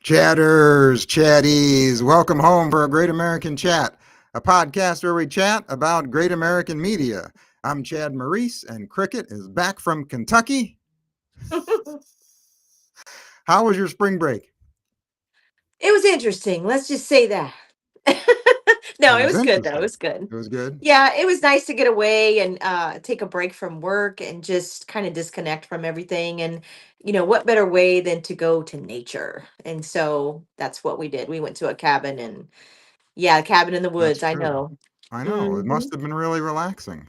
Chatters, chatties, welcome home for a Great American Chat, a podcast where we chat about great American media. I'm Chad Maurice, and Cricket is back from Kentucky. How was your spring break? It was interesting. Let's just say that. No, It it was was good though. It interesting. was good. It was good. Yeah, it was nice to get away and take a break from work and just kind of disconnect from everything. And what better way than to go to nature? And so that's what we did. We went to a cabin and yeah, a cabin in the That's woods. I true. know. I know. It hmm must have been really relaxing.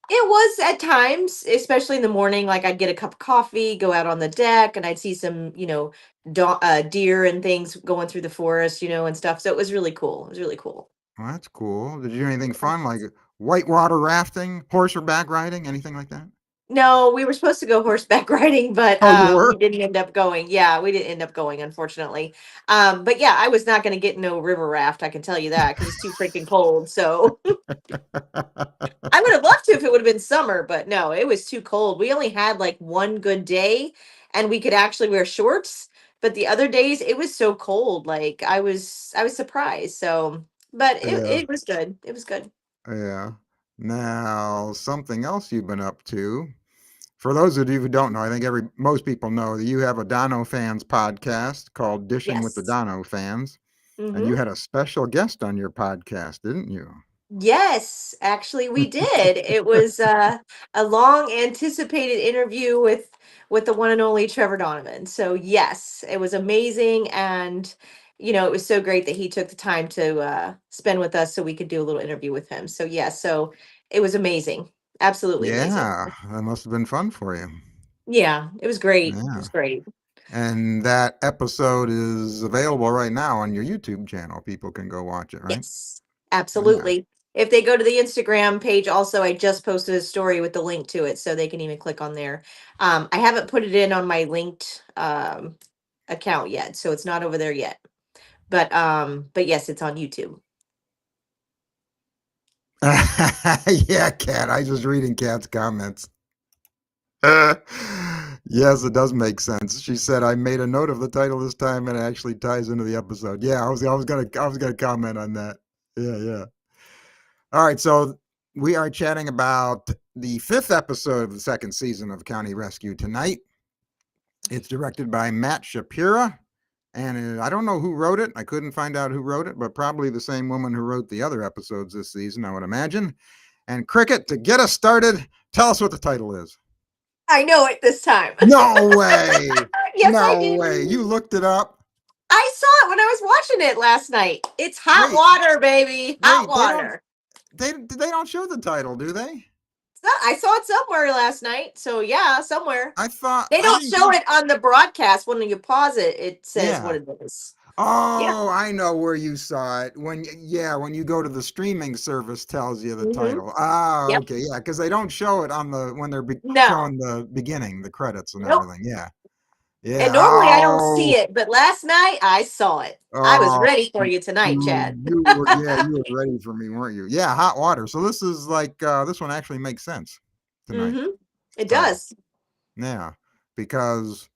It was at times, especially in the morning. Like I'd get a cup of coffee, go out on the deck, and I'd see some, deer and things going through the forest, and stuff. So it was really cool. It was really cool. Well, that's cool. Did you do anything fun like whitewater rafting, horseback riding, anything like that? No, we were supposed to go horseback riding, but Oh, you we were? didn't end up going. Yeah, we didn't end up going, unfortunately. But yeah, I was not going to get no river raft. I can tell you that because it's too freaking cold. So I would have loved to if it would have been summer, but no, it was too cold. We only had like one good day, and we could actually wear shorts. But the other days, it was so cold. Like I was surprised. So, but it Yeah, it was good. It was good. yeah. Now, something else you've been up to. For those of you who don't know, I think most people know that you have a Dono Fans podcast called Dishing with the Yes. Dono Fans, and you hmm had a special guest on your podcast, didn't you? Yes, actually we did. It was a long anticipated interview with the one and only Trevor Donovan. So yes, it was amazing and it was so great that he took the time to spend with us so we could do a little interview with him. So yes, so it was amazing. Absolutely amazing. Yeah, that must have been fun for you. Yeah, it was great. It Yeah. was great. And that episode is available right now on your YouTube channel. People can go watch it, right? Yes, Yeah. absolutely. If they go to the Instagram page, also, I just posted a story with the link to it, so they can even click on there. I haven't put it in on my linked account yet, so it's not over there yet. But yes, it's on YouTube. Yeah, Kat. I was reading Kat's comments. Uh, yes, it does make sense. She said, "I made a note of the title this time, and it actually ties into the episode." Yeah, I was gonna comment on that. Yeah, yeah. All right, so we are chatting about the fifth episode of the second season of County Rescue tonight. It's directed by Matt Shapira, and I don't know who wrote it. I couldn't find out who wrote it, but probably the same woman who wrote the other episodes this season, I would imagine. And Cricket, to get us started, tell us what the title is. I know it this time. No way. Yes, I No way. do. You looked it up. I saw it when I was watching it last night. It's hot Wait, water, baby. Hot wait, water. they don't show the title, do they? I saw it somewhere last night. So yeah, somewhere. I thought They I don't didn't show think it on the broadcast. When you pause it, it says what yeah. it is. Yeah. Oh, I know where you saw it. When you go to the streaming service tells you the hmm title. Ah, Yep. okay, yeah, because they don't show it on the when they're No. showing the beginning, the credits and Nope. everything. Yeah. Yeah. And normally I don't see Oh, it, but last night I saw it. I was oh, ready for you tonight, Chad. you were ready for me, weren't you? Yeah, hot water. So this is like this one actually makes sense tonight. hmm It Title. does. Yeah, because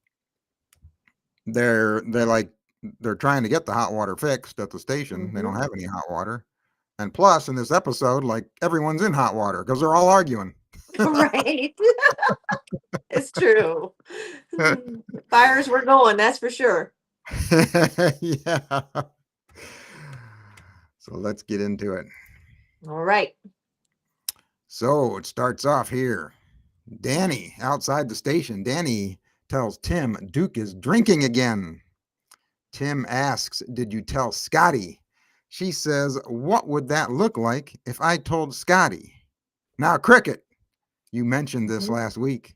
they're like they're trying to get the hot water fixed at the station. They hmm don't have any hot water. And plus, in this episode, like everyone's in hot water because they're all arguing. Right. It's true. Fires were going, that's for sure. Yeah. So let's get into it. All right. So it starts off here. Danny outside the station. Danny tells Tim Duke is drinking again. Tim asks, "Did you tell Scotty?" She says, "What would that look like if I told Scotty?" Now, Cricket, you mentioned this Mhm. last week.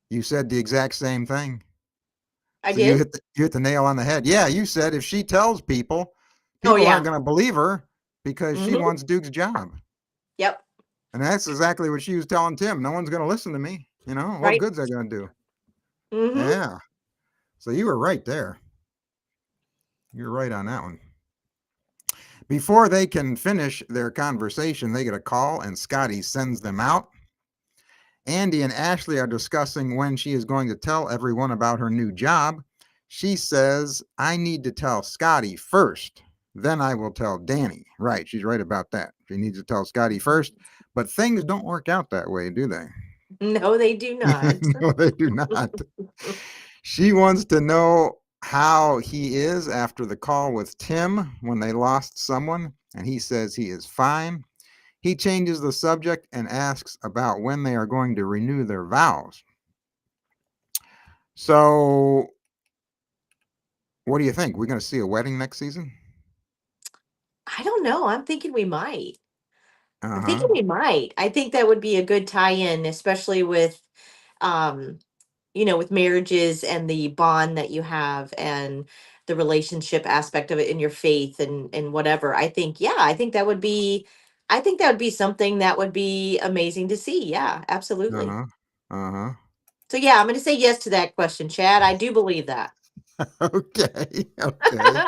You said the exact same thing. I So you did. hit the nail on the head. Yeah, you said if she tells people, Oh people aren't yeah. going to believe her because she hmm wants Duke's job. Yep. And that's exactly what she was telling Tim. No one's going to listen to me. You know, what Right. good's that going to do? hmm Yeah. So you were right there. You're right on that one. Before they can finish their conversation, they get a call and Scotty sends them out. Andy and Ashley are discussing when she is going to tell everyone about her new job. She says, I need to tell Scotty first. Then I will tell Danny. Right. She's right about that. She needs to tell Scotty first. But things don't work out that way, do they? No, they do not. No, they do not. She wants to know how he is after the call with Tim when they lost someone, and he says he is fine. He changes the subject and asks about when they are going to renew their vows. So, what do you think? We're going to see a wedding next season? I don't know. I'm thinking we might. Uh I'm huh. thinking we might. I think that would be a good tie-in, especially with um with marriages and the bond that you have and the relationship aspect of it in your faith and whatever. I think that would be something that would be amazing to see. Yeah, Uh absolutely. huh. Uh huh. So yeah, I'm going to say yes to that question, Chad. I do believe that. Okay. Okay.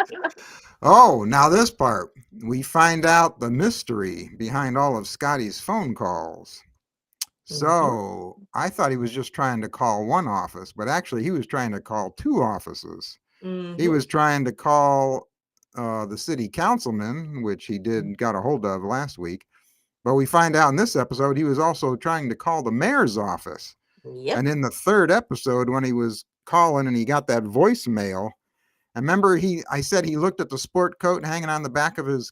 Oh, now this part. We find out the mystery behind all of Scotty's phone calls. Mhm. So I thought he was just trying to call one office, but actually he was trying to call two offices. He Mhm. was trying to call the city councilman, which he did got a hold of last week. But we find out in this episode he was also trying to call the mayor's office. Yep. And in the third episode, when he was calling and he got that voicemail, I remember I said he looked at the sport coat hanging on the back of his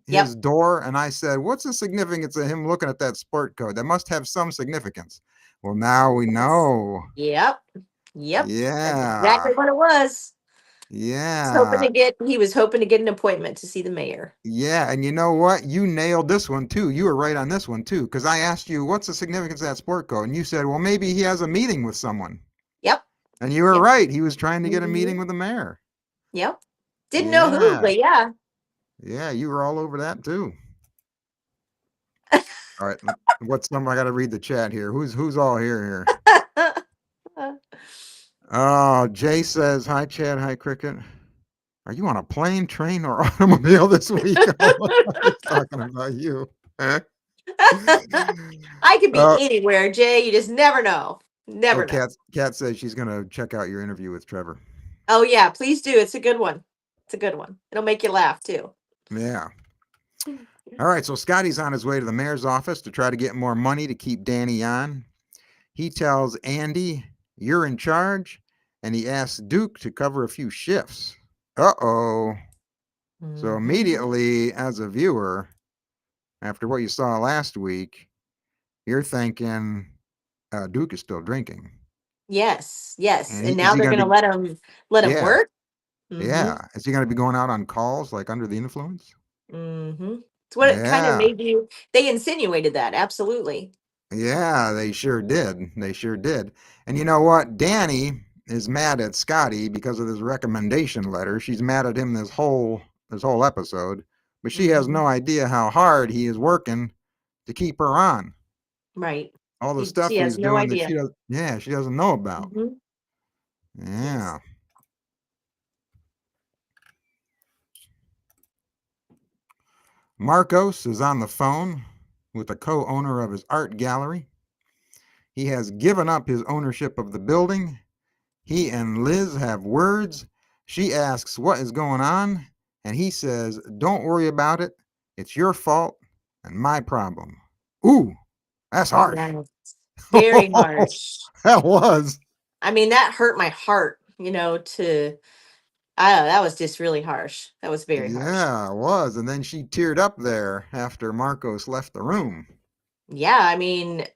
Yep. door, and I said, "What's the significance of him looking at that sport coat? That must have some significance." Well, now we Yes. know. Yep. Yep. That's exactly Yeah, what it was. yeah, He was hoping to get an appointment to see the mayor. yeah. And you know what? You nailed this one too. You were right on this one too, because I asked you, "What's the significance of that sport coat?" And you said, "Well, maybe he has a meeting with someone." Yep. And you were Yep. right. He was trying to get a Mhm. meeting with the mayor. Yep. Didn't know who, Yeah, but yeah. yeah. You were all over that too. All right. What's some? I got to read the chat here. Who's all here? Oh, Jay says, hi, Chad. Hi, Cricket. Are you on a plane, train, or automobile this week? Oh, he's talking about you. I could be Oh, anywhere, Jay. You just never know. oh, Never know. Kat says she's going to check out your interview with Trevor. Oh yeah, please do. It's a good one. It's a good one. It'll make you laugh too. Yeah. All right. So Scotty's on his way to the mayor's office to try to get more money to keep Danny on. He tells Andy, you're in charge. And he asks Duke to cover a few shifts. Uh oh. So Hmm. immediately, as a viewer, after what you saw last week, you're thinking Duke is still drinking, Yes, yes. and And is now he they're going to gonna be? let him Yeah, work. Hmm. yeah. Is he going to be going out on calls like under the influence? Hmm. It's what it kind of Yeah, made you. They insinuated that. Absolutely. yeah. They sure did. They sure did. And you know what? Danny is mad at Scotty because of this recommendation letter. She's mad at him this whole episode, but she has Hmm. no idea how hard he is working to keep her on. Right. All the She stuff has he's no doing that idea. she doesn't know about. Hmm. Yes. Yeah. Marcos is on the phone with the co-owner of his art gallery. He has given up his ownership of the building. He and Liz have words. She asks what is going on, and he says, "Don't worry about it. It's your fault and my problem." Ooh, that's harsh. Yes. Very harsh. That was. I mean, that hurt my heart, I don't know, that was just really harsh. That was very harsh. Yeah, it was. And then she teared up there after Marcos left the room. Yeah, I mean,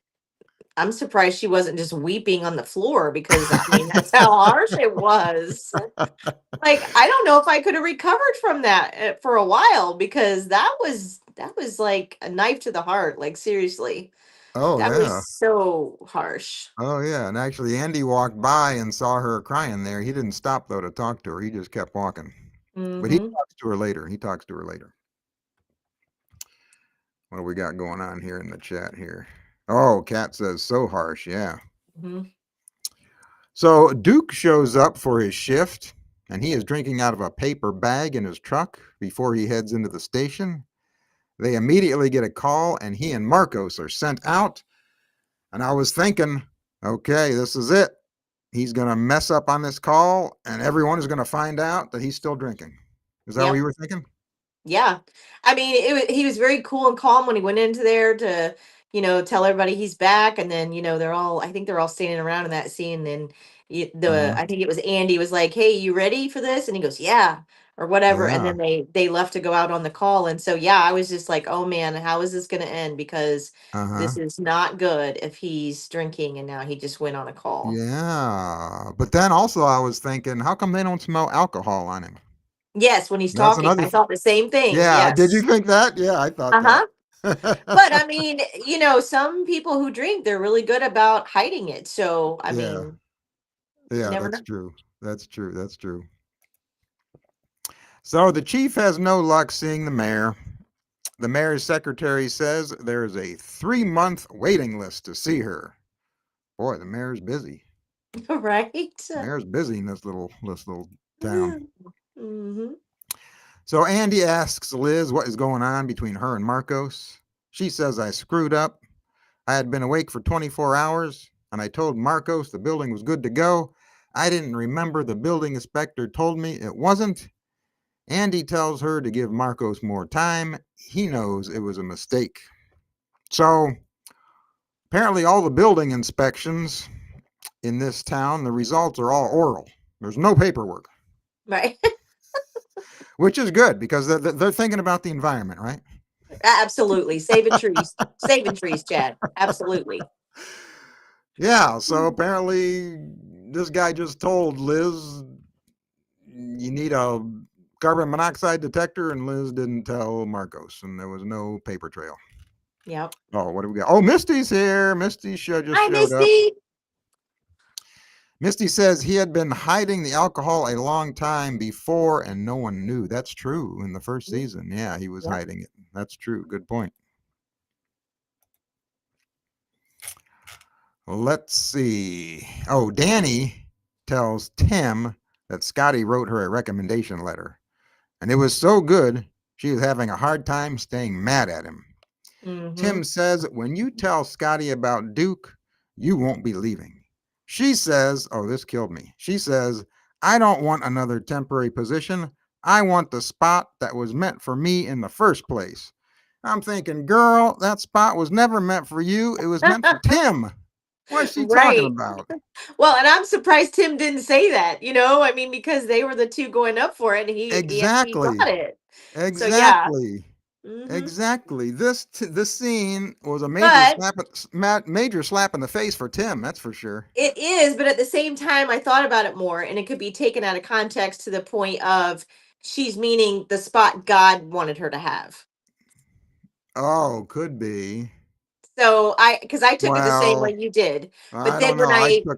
I'm surprised she wasn't just weeping on the floor because I mean, that's how harsh it was. Like, I don't know if I could have recovered from that for a while because that was like a knife to the heart. Like seriously, Oh, that was yeah. so harsh. Oh, yeah. And actually, Andy walked by and saw her crying there. He didn't stop, though, to talk to her. He just kept walking. But he Mhm. talks to her later. He talks to her later. What do we got going on here in the chat here? Oh, Kat says, so harsh. Yeah. Mhm. So Duke shows up for his shift, and he is drinking out of a paper bag in his truck before he heads into the station. They immediately get a call, and he and Marcos are sent out. And I was thinking, okay, this is it. he's going to mess up on this call and everyone is going to find out that he's still drinking. Is that what Yep. you were thinking? Yeah. I mean, he was very cool and calm when he went into there to, tell everybody he's back. And then, I think they're all standing around in that scene. And Uh-huh. I think it was Andy was like, "Hey, you ready for this?" And he goes, "Yeah," or whatever. And Yeah. then they left to go out on the call. And so, yeah, I was just like, "Oh man, how is this going to end? Because Uh-huh. this is not good if he's drinking and now he just went on a call." Yeah. But then also I was thinking, how come they don't smell alcohol on him? Yes, when he's That's talking, another I thought the same thing. Yeah, did you Yes. think that? Yeah, I thought that. Uh-huh. But I mean, some people who drink, they're really good about hiding it. So, I Yeah. mean, you Yeah, never that's know. true. That's true. That's true. So the chief has no luck seeing the mayor. The mayor's secretary says there is a 3-month waiting list to see her. Boy, the mayor's busy. Right? Mayor's busy in this little town. Mm-hmm. So Andy asks Liz what is going on between her and Marcos. She says I screwed up. I had been awake for 24 hours and I told Marcos the building was good to go. I didn't remember the building inspector told me it wasn't. Andy tells her to give Marcos more time. He knows it was a mistake. So apparently, all the building inspections in this town, the results are all oral. There's no paperwork, Right. which is good because they're thinking about the environment, right? Absolutely. Saving trees. Saving trees, Chad. Absolutely. Yeah, so apparently, this guy just told Liz, you need a carbon monoxide detector, and Liz didn't tell Marcos, and there was no paper trail. Yep. Oh, what do we got? Oh, Misty's here. Misty just Hi, showed up. Misty. Misty says he had been hiding the alcohol a long time before and no one knew. That's true. In the first season, yeah, he was Yep. hiding it. That's true. Good point. Let's see. Oh, Danny tells Tim that Scotty wrote her a recommendation letter, and it was so good she was having a hard time staying mad at him. Mm-hmm. Tim says, when you tell Scotty about Duke, you won't be leaving. She says, oh, this killed me. She says, I don't want another temporary position. I want the spot that was meant for me in the first place. I'm thinking, girl, that spot was never meant for you. It was meant for Tim. What's she talking Right. about? Well, and I'm surprised Tim didn't say that, I mean, because they were the two going up for it and he actually got Exactly. it. So yeah. Exactly. Hmm. Exactly. This scene was a But major slap in the face for Tim. That's for sure. it is, but at the same time, I thought about it more, and it could be taken out of context to the point of she's meaning the spot God wanted her to have. Oh, could be. So because I took it the same way Well, you did, but I then don't when know.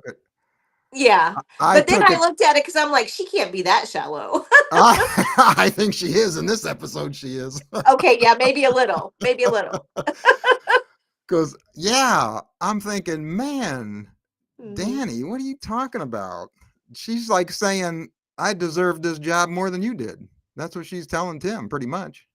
yeah, I but then took I it. looked at it because I'm like, she can't be that shallow. I think she is in this episode. She is Okay, yeah, maybe a little, maybe a little. because yeah, I'm thinking, man, Hmm. Danny, what are you talking about? She's like saying I deserve this job more than you did. That's what she's telling Tim, pretty much.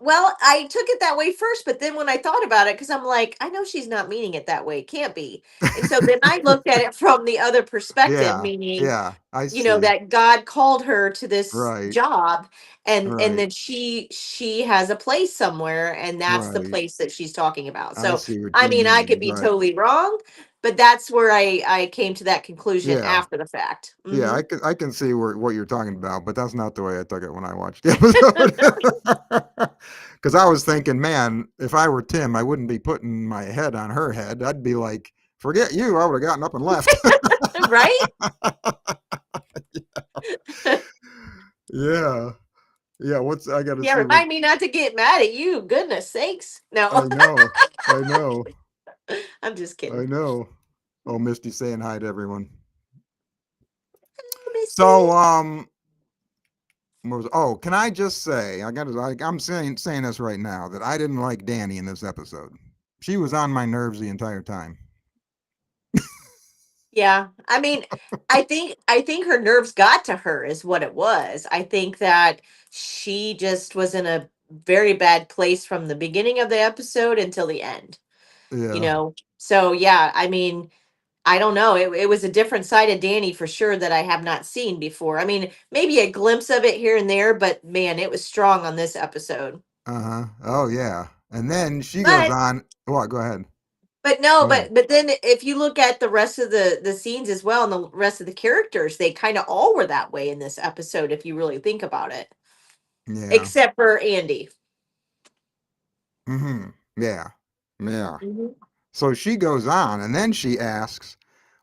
Well, I took it that way first, but then when I thought about it, because I'm like, I know she's not meaning it that way, it can't be. And so then I looked at it from the other perspective, Yeah, meaning, yeah, I see. that God called her to this Right, job, and right, that she has a place somewhere, and that's the right. place that she's talking about. I So see what I you mean, I could mean, be but totally wrong, but that's where I came to that conclusion yeah. after the fact. Yeah, Hmm. I can see what you're talking about, but that's not the way I took it when I watched the episode. Because I was thinking, man, if I were Tim, I wouldn't be putting my head on her head. I'd be like, forget you. I would have gotten up and left. Right. Yeah, yeah. What's I got to Yeah, see what remind me not to get mad at you, goodness sakes. No. I know. I know. I'm just I kidding. know. Oh, Misty saying hi to everyone. Oh, Misty. So, oh, can I just say, I'm saying this right now that I didn't like Danny in this episode. She was on my nerves the entire time. Yeah. I mean, I think her nerves got to her is what it was. I think that she just was in a very bad place from the beginning of the episode until the end, you Yeah. know. So yeah, I mean, I don't know. It was a different side of Danny for sure that I have not seen before. I mean, maybe a glimpse of it here and there, but man, it was strong on this episode. Uh-huh. Oh yeah. And then she goes But on. Well, go ahead. but no, Go ahead. but then if you look at the rest of the scenes as well and the rest of the characters, they kind of all were that way in this episode if you really think about it. Yeah. Except for Andy. Mm-hmm. Yeah. Yeah. Mhm. So she goes on, and then she asks,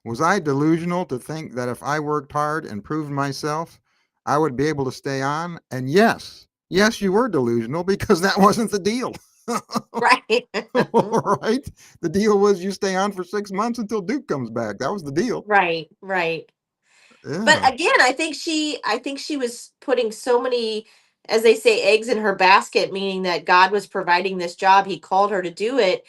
was I delusional to think that if I worked hard and proved myself, I would be able to stay on? And yes, yes, you were delusional because that wasn't the deal. Right. Right? The deal was you stay on for 6 months until Duke comes back. That was the deal. Right, right. But Yeah. again, I think she was putting so many, as they say, eggs in her basket, meaning that God was providing this job. He called her to do it,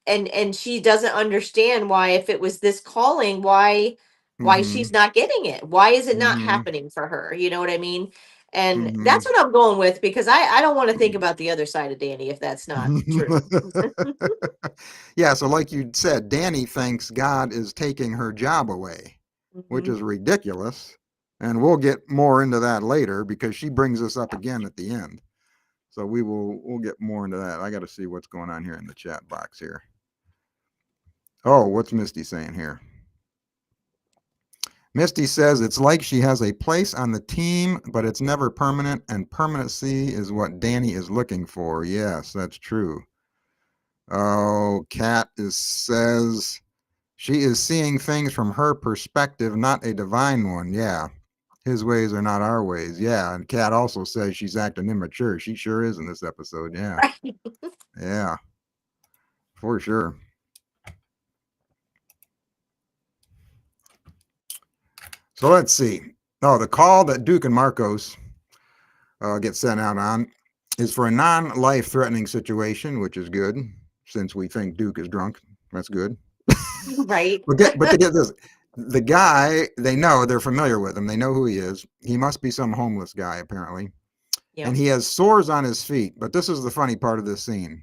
and she doesn't understand why, if it was this calling, why Mm-hmm. she's not getting it. Why is it not Mm-hmm. happening for her? You know what I mean? And Mm-hmm. that's what I'm going with, because I don't want to think about the other side of Danny if that's not true. Yeah, so like you said, Danny thinks God is taking her job away, which Mhm. is ridiculous. And we'll get more into that later because she brings this up again at the end. So we'll get more into that. I got to see what's going on here in the chat box here. Oh, what's Misty saying here? Misty says it's like she has a place on the team, but it's never permanent, and permanency is what Danny is looking for. Yes, that's true. Oh, says she is seeing things from her perspective, not a divine one. Yeah. His ways are not our ways. Yeah. And Kat also says she's acting immature. She sure is in this episode. Yeah. Yeah. For sure. So let's see. Oh, the call that Duke and Marcos get sent out on is for a non life threatening situation, which is good since we think Duke is drunk. That's good. Right. But to get this, the guy, they know, they're familiar with him. They know who he is. He must be some homeless guy, apparently. And Yep. he has sores on his feet. But this is the funny part of this scene.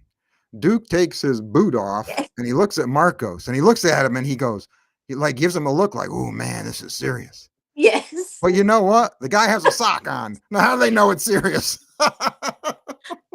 Duke takes his boot off Yes. and he looks at Marcos and he looks at him and he goes, he like gives him a look like, oh man, this is serious. Yes. But you know what? The guy has a sock on. Now, how do they know it's serious?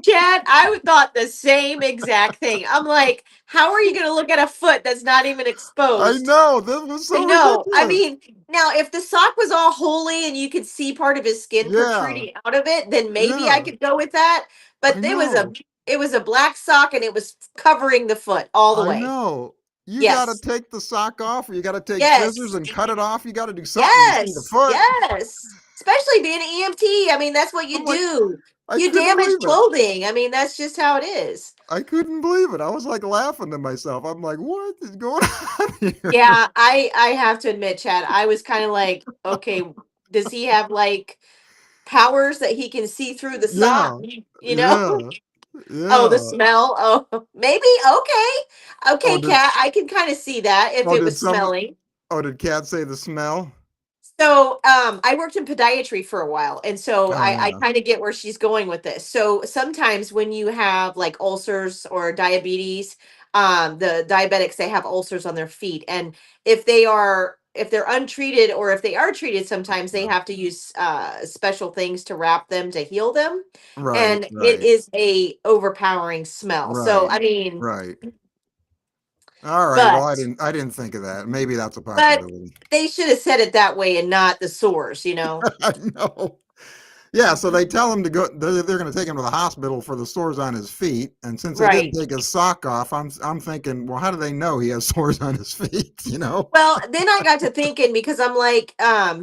Chad, thought the same exact thing. I'm like, how are you going to look at a foot that's not even I exposed? know. This was I so know. I ridiculous. mean, now if the sock was all holy and you could see part of his skin Yeah. protruding out of it, then maybe I Yeah. could go with that. But I know. it was a black sock and it was covering the foot all the I way. know. You got to Yes. take the sock off or you got to take scissors Yes. and cut it off. You got to do something to see the Yes. foot. Yes. Especially being an EMT. I mean, that's what I'm you like, do. I You couldn't damage believe it. clothing. I mean, that's just how it is. I couldn't believe it. I was like laughing to myself. I'm like, what is going on here? Yeah, I have to admit, Chad, I was kind of like, okay, does he have like powers that he can see through the sock? Yeah. You know? Yeah. Oh, the Yeah. smell. Oh, maybe. Okay. Oh, Okay, Cat, I can kind of see that if oh, it did was some, smelling. did Kat say the smell? So, I worked in podiatry for a while, and so Oh, I yeah. kind of get where she's going with this. So sometimes when you have like ulcers or diabetes, the diabetics, they have ulcers on their feet, and if they're untreated or if they are treated, sometimes they have to use special things to wrap them to heal them, Right. and it Right. is a overpowering smell. So Right. I mean, Right. All right. Well, but I didn't think of that. Maybe that's a but possibility. they should have said it that way and not the sores, you know. I know. Yeah, so they tell him to go. They're going to take him to the hospital for the sores on his feet, and since they didn't Right. take his sock off, I'm thinking, well, how do they know he has sores on his feet? You know? Well, then I got to thinking, because I'm like,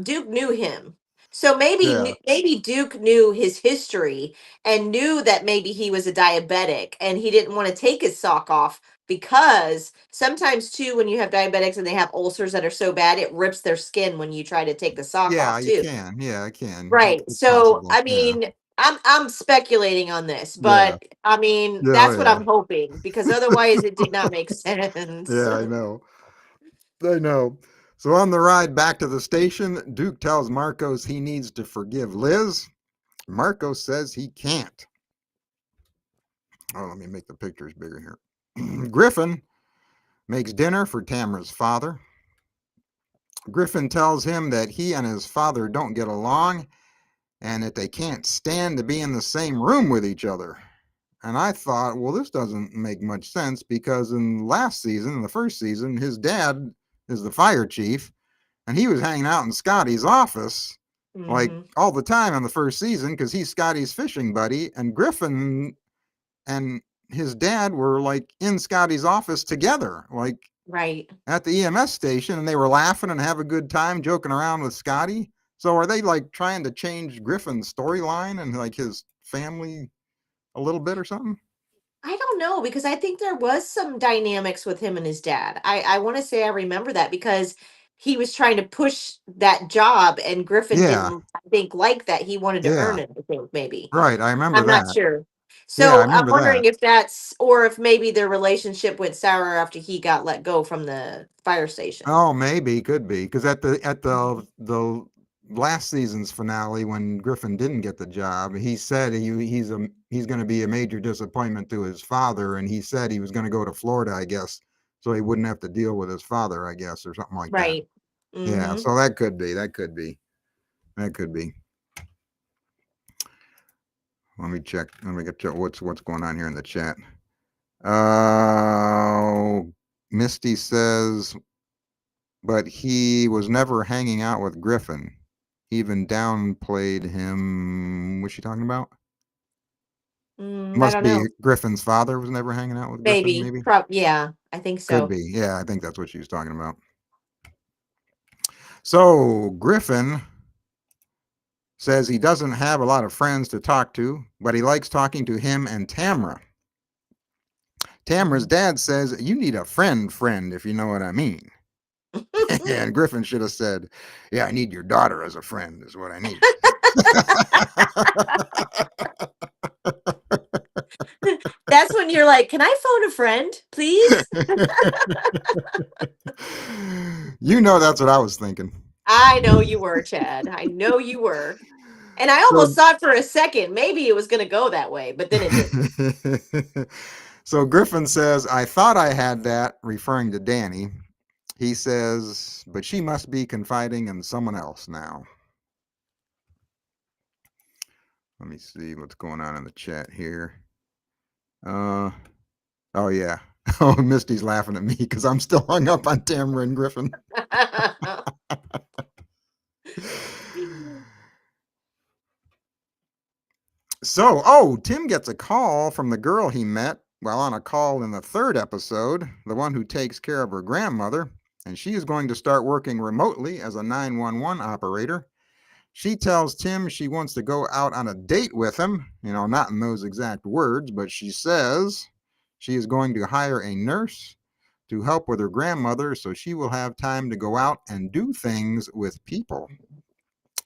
Duke knew him. So Yeah. maybe Duke knew his history and knew that maybe he was a diabetic and he didn't want to take his sock off, because sometimes too when you have diabetics and they have ulcers that are so bad it rips their skin when you try to take the sock Yeah, off you too. can. Yeah, I can. Right. It's So, possible. I Yeah. mean, I'm speculating on this, Yeah. but I mean, Yeah. Oh, that's what yeah. I'm hoping, because otherwise it did not make sense. Yeah, I know. I know. So on the ride back to the station, Duke tells Marcos he needs to forgive Liz. Marcos says he can't. Oh, let me make the pictures bigger here. Griffin makes dinner for Tamara's father. Griffin tells him that he and his father don't get along and that they can't stand to be in the same room with each other. And I thought, well, this doesn't make much sense because in last season, in the first season, his dad is the fire chief and he was hanging out in Scotty's office like Hmm. all the time in the first season because he's Scotty's fishing buddy. And Griffin and his dad were like in Scotty's office together, like Right. at the EMS station, and they were laughing and have a good time joking around with Scotty. So are they like trying to change Griffin's storyline and like his family a little bit or something? I don't know because I think there was some dynamics with him and his dad. I want to say I remember that because he was trying to push that job and Griffin Yeah, didn't, I think, like that. He wanted to yeah, earn it, I think, maybe. right. I remember I'm not that. sure. Yeah, I So I'm remember that. wondering if that's, or if maybe their relationship went sour after he got let go from the fire station. Oh, maybe could be because at Mhm. the last season's finale, when Griffin didn't get the job, he said he's going to be a major disappointment to his father, and he said he was going to go to Florida, I guess, so he wouldn't have to deal with his father, I guess, or something like that. Right. Yeah, Hmm. so that could be, that could be, that could be. Let me check. Let me get what's going on here in the chat. Uh, Misty says, but he was never hanging out with Griffin. He even downplayed him. What's she talking about? I Must don't be know. Griffin's father was never hanging out with Griffin, Maybe. maybe? Yeah, I think Could so. be. Yeah, I think that's what she was talking about. So Griffin says he doesn't have a lot of friends to talk to, but he likes talking to him and Tamra. Tamra's Mhm. dad says, you need a friend, if you know what I mean. And Griffin should have said, yeah, I need your daughter as a friend, is what I need. That's when you're like, "Can I phone a friend, please?" You know, that's what I was thinking. I know you were, Chad. I know you were. And I So, almost thought for a second maybe it was going to go that way, but then it didn't. so Griffin says, I thought I had that, referring to Danny. He says, but she must be confiding in someone else now. Let me see what's going on in the chat here. Uh, oh, yeah. Oh, Misty's laughing at me because I'm still hung up on Tamara and Griffin. So, oh, Tim gets a call from the girl he met while on a call in the third episode, the one who takes care of her grandmother, and she is going to start working remotely as a 911 operator. She tells Tim she wants to go out on a date with him, not in those exact words, but she says she is going to hire a nurse to help with her grandmother so she will have time to go out and do things with people.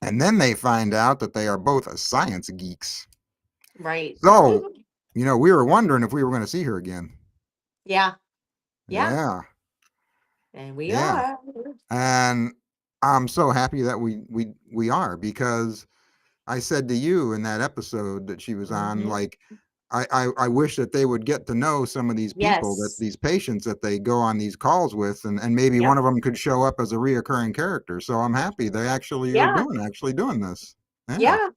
And then they find out that they are both science geeks. Right. So, we were wondering if we were going to see her again. Yeah. Yeah. Yeah, And we yeah. are. And I'm so happy that we are because I said to you in that episode that she was on, Hmm. like, I wish that they would get to know some of these people, that Yes. these patients that they go on these calls with, and maybe one Yep. of them could show up as a reoccurring character. So I'm happy they actually are Yeah. doing this. Yeah. Yeah.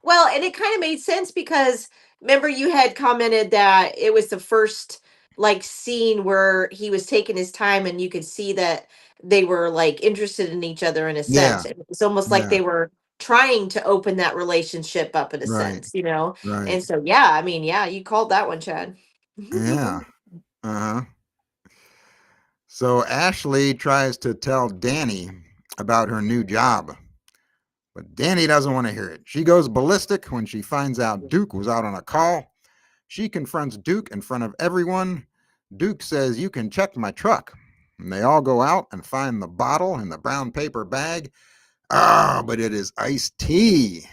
Well, and it kind of made sense because remember you had commented that it was the first like scene where he was taking his time and you could see that they were like interested in each other in a Yeah. sense. It was almost like Yeah. they were trying to open that relationship up in a Right. sense, you know? Right. And so yeah, I mean, yeah, you called that one, Chad. Yeah. Uh-huh. So Ashley tries to tell Danny about her new job, but Danny doesn't want to hear it. She goes ballistic when she finds out Duke was out on a call. She confronts Duke in front of everyone. Duke says, you can check my truck. And they all go out and find the bottle in the brown paper bag. Ah, but it is iced tea.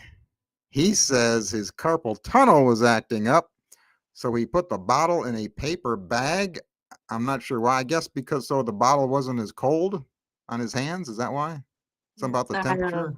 He says his carpal tunnel was acting up, so he put the bottle in a paper bag. I'm not sure why. I guess because so the bottle wasn't as cold on his hands. Is that why? Something about the I don't know. temperature?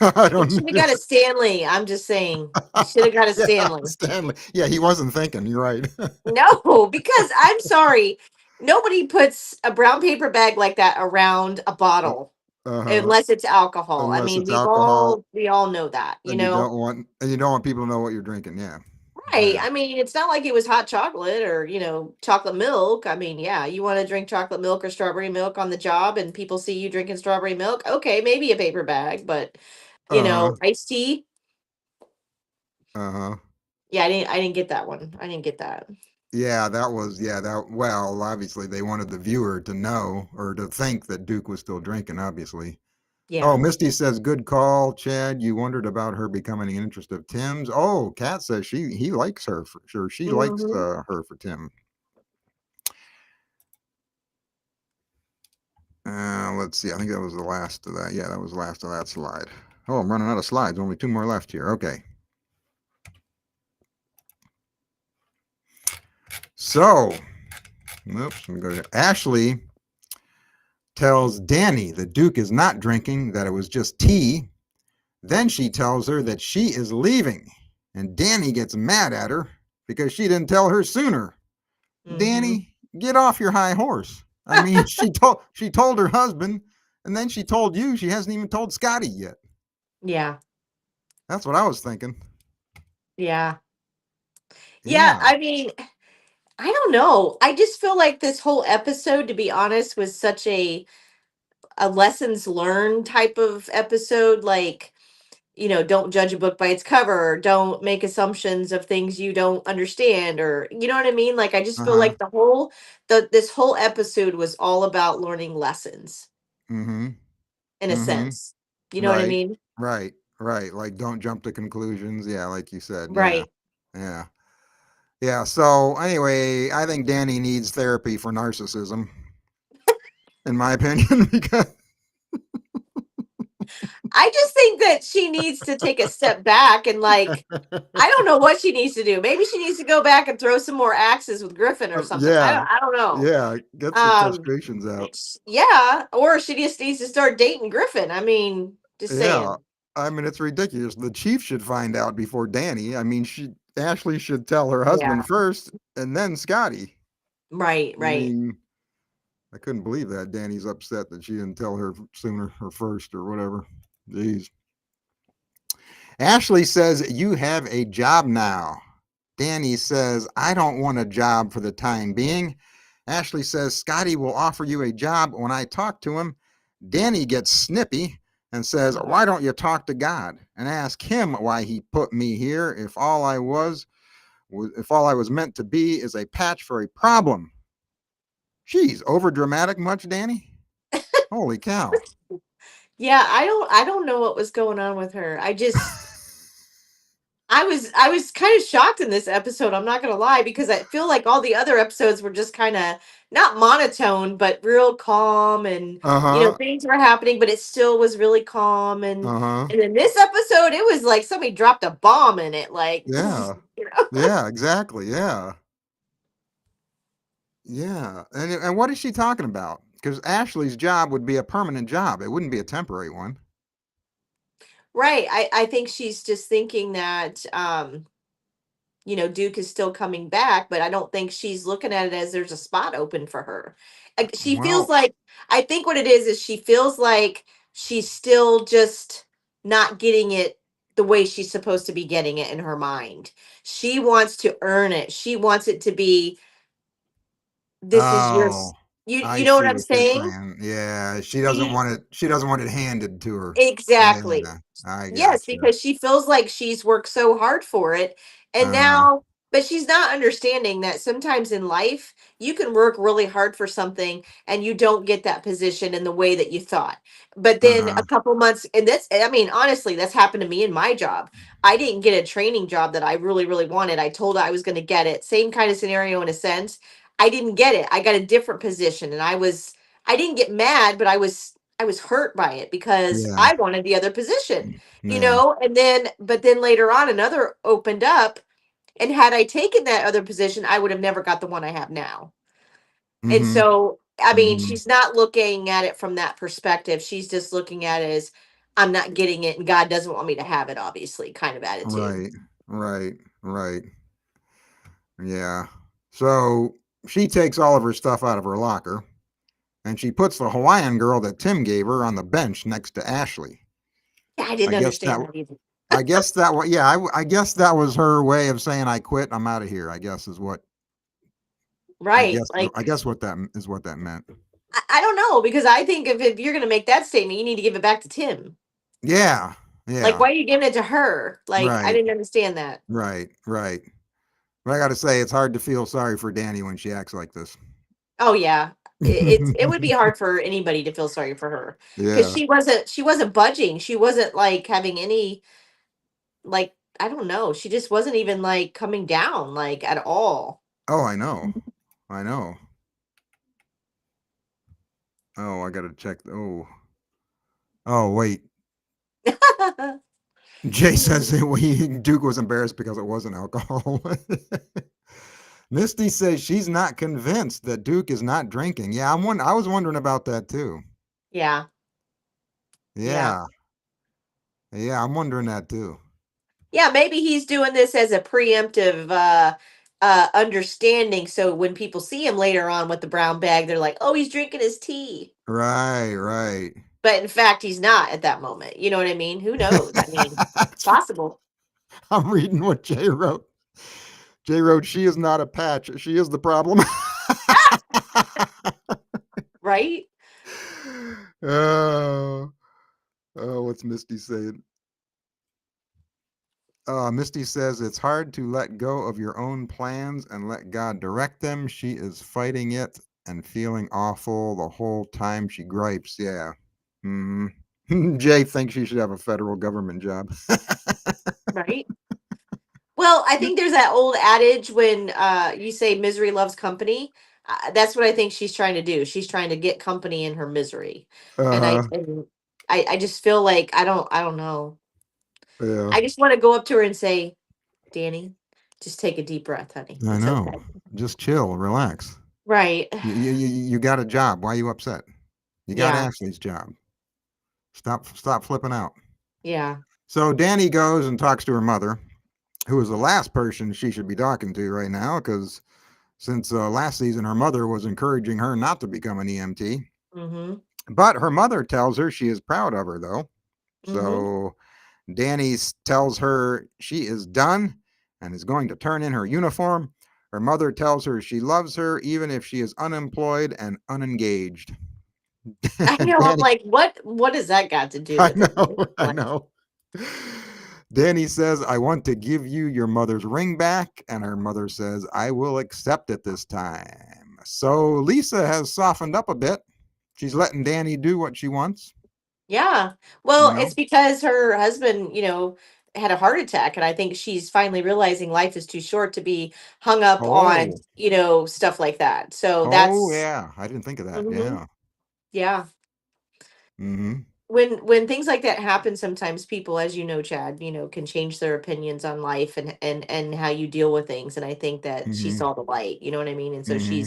I He don't should have know. got a Stanley. I'm just saying. He should have got a Yeah, Stanley. Stanley. Yeah, he wasn't thinking. You're right. No, because I'm sorry. Nobody puts a brown paper bag like that around a bottle. Uh-huh. unless it's alcohol. I Unless mean, it's alcohol we all know that, you and you know. don't want and you don't want people to know what you're drinking. Yeah. Right. Yeah. I mean, it's not like it was hot chocolate or, chocolate milk. I mean, yeah, you want to drink chocolate milk or strawberry milk on the job and people see you drinking strawberry milk. Okay, maybe a paper bag, but Uh-huh. iced tea. Uh-huh. Yeah, I didn't get that one. I didn't get that. Well, obviously they wanted the viewer to know or to think that Duke was still drinking, obviously. Oh, Yeah. Misty says, good call, Chad. You wondered about her becoming an interest of Tim's. Oh, Kat says he likes her for sure. She likes Mhm. her for Tim. Let's see. I think that was the last of that. Yeah, that was the last of that slide. Oh, I'm running out of slides. Only two more left here. Okay. So, oops, let me go to Ashley tells Danny that Duke is not drinking, that it was just tea. Then she tells her that she is leaving, and Danny gets mad at her because she didn't tell her sooner. Mhm. Danny, get off your high horse. I mean, she told her husband, and then she told you. She hasn't even told Scotty yet. Yeah. That's what I was thinking. Yeah. Yeah, Yeah. I mean, I don't know. I just feel like this whole episode, to be honest, was such a lessons learned type of episode. Like, don't judge a book by its cover, or don't make assumptions of things you don't understand, or you know what I mean? Like, I just Uh feel huh. like this whole episode was all about learning lessons Mm hmm. in a Mm hmm. sense. You know what I Right. mean? Right. Right. Like, don't jump to conclusions. Yeah. Like you said. Yeah. Right. Yeah. Yeah. So, anyway, I think Danny needs therapy for narcissism, in my opinion, because. I just think that she needs to take a step back and, like, I don't know what she needs to do. Maybe she needs to go back and throw some more axes with Griffin or something. I Yeah. don't I don't know. Yeah. Get some Um frustrations out. yeah, or she just needs to start dating Griffin. I mean, just Yeah. saying. I mean, it's ridiculous. The chief should find out before Danny. I mean, Ashley should tell her Yeah. husband first and then Scotty. Right, I right. mean, I couldn't believe that. Danny's upset that she didn't tell her sooner or first or whatever. Jeez. Ashley says, you have a job now. Danny says, I don't want a job for the time being. Ashley says, Scotty will offer you a job when I talk to him. Danny gets snippy and says, why don't you talk to God and ask him why he put me here if all I was meant to be is a patch for a problem? Geez, over dramatic much, Danny? Holy cow. Yeah, I don't know what was going on with her. I was kind of shocked in this episode, I'm not going to lie, because I feel like all the other episodes were just kind of not monotone, but real calm, and Uh-huh. things were happening, but it still was really calm, and Uh-huh. and in this episode it was like somebody dropped a bomb in it, like Yeah. you know. Yeah, exactly. Yeah. Yeah. And what is she talking about? Because Ashley's job would be a permanent job. It wouldn't be a temporary one. Right. I think she's just thinking that Duke is still coming back, but I don't think she's looking at it as there's a spot open for her. She feels Well, like, I think what it is she feels like she's still just not getting it the way she's supposed to be getting it in her mind. She wants to earn it. She wants it to be, this is oh, you I know what see I'm what you're saying? saying. Yeah, She she doesn't want it handed to her. Exactly. Yeah, I Yes, gotcha. because she feels like she's worked so hard for it. And Uh-huh. now, but she's not understanding that sometimes in life, you can work really hard for something and you don't get that position in the way that you thought. But then Uh-huh. a couple months, and I mean, honestly, that's happened to me in my job. I didn't get a training job that I really, really wanted. I told I was going to get it. Same kind of scenario in a sense. I didn't get it. I got a different position, and I didn't get mad, but I was hurt by it because Yeah. I wanted the other position, Yeah. and but then later on another opened up, and had I taken that other position, I would have never got the one I have now. And Mm-hmm. so, I mean, Mm-hmm. she's not looking at it from that perspective. She's just looking at it as, I'm not getting it and God doesn't want me to have it, obviously, kind of attitude. Right. Right. Right. Yeah. So she takes all of her stuff out of her locker and she puts the Hawaiian girl that Tim gave her on the bench next to Ashley. Yeah, I I didn't guess that understand that either. I guess that was yeah. I guess that was her way of saying I quit. I'm out of here. I guess is what Right. I Like, guess what that is what that meant. I don't know, because I think if you're going to make that statement, you need to give it back to Tim. Yeah, Like, yeah. why are you giving it to her? Like, I Right, didn't understand that. right, right. But I got to say, it's hard to feel sorry for Danny when she acts like this. Oh yeah. It would be hard for anybody to feel sorry for her, because Yeah. she wasn't budging. She wasn't like having any, like, I don't know. She just wasn't even like coming down like at all. Oh, I know. I know. Oh, I got to check. Oh, oh, wait. Jay says that Duke was embarrassed because it wasn't alcohol. Misty says she's not convinced that Duke is not drinking. Yeah, I was wondering about that too. Yeah. Yeah. Yeah, yeah, I'm wondering that too. Yeah, maybe he's doing this as a preemptive understanding, so when people see him later on with the brown bag, they're like, "Oh, he's drinking his tea." Right, right. But in fact, he's not at that moment. You know what I mean? Who knows? I mean, it's possible, I'm reading what Jay wrote. Jay wrote, "She is not a patch. She is the problem." right? oh, oh, what's Misty saying? Misty says it's hard to let go of your own plans and let God direct them. She is fighting it and feeling awful the whole time she gripes. Yeah. Hmm. Jay thinks she should have a federal government job. Right? Well, I think there's that old adage when you say misery loves company. That's what I think she's trying to do. She's trying to get company in her misery, and I Uh-huh. and I just feel like I don't know. Yeah, I just want to go up to her and say, Danny, just take a deep breath, honey. I It's know. okay. Just chill, relax. Right. You got a job. Why are you upset? You got Yeah. Ashley's job. Stop flipping out. Yeah. So Danny goes and talks to her mother, who is the last person she should be talking to right now, because since last season her mother was encouraging her not to become an EMT. Mhm. But her mother tells her she is proud of her, though. Mhm. So Danny tells her she is done and is going to turn in her uniform. Her mother tells her she loves her even if she is unemployed and unengaged. I know. I'm Danny, like, what does that got to do I with know, it? I Like, know. Danny says, I want to give you your mother's ring back. And her mother says, I will accept it this time. So Lisa has softened up a bit. She's letting Danny do what she wants, yeah. you Well, know? it's because her husband, had a heart attack, and I think she's finally realizing life is too short to be hung up on, Oh, stuff like that. So oh, that's yeah. I didn't think of that. mhm, Yeah. yeah. Mm-hmm. When things like that happen, sometimes people, as you know, Chad, can change their opinions on life and how you deal with things. And I think that she Mm-hmm. saw the light, you know what I mean? And so Mm-hmm.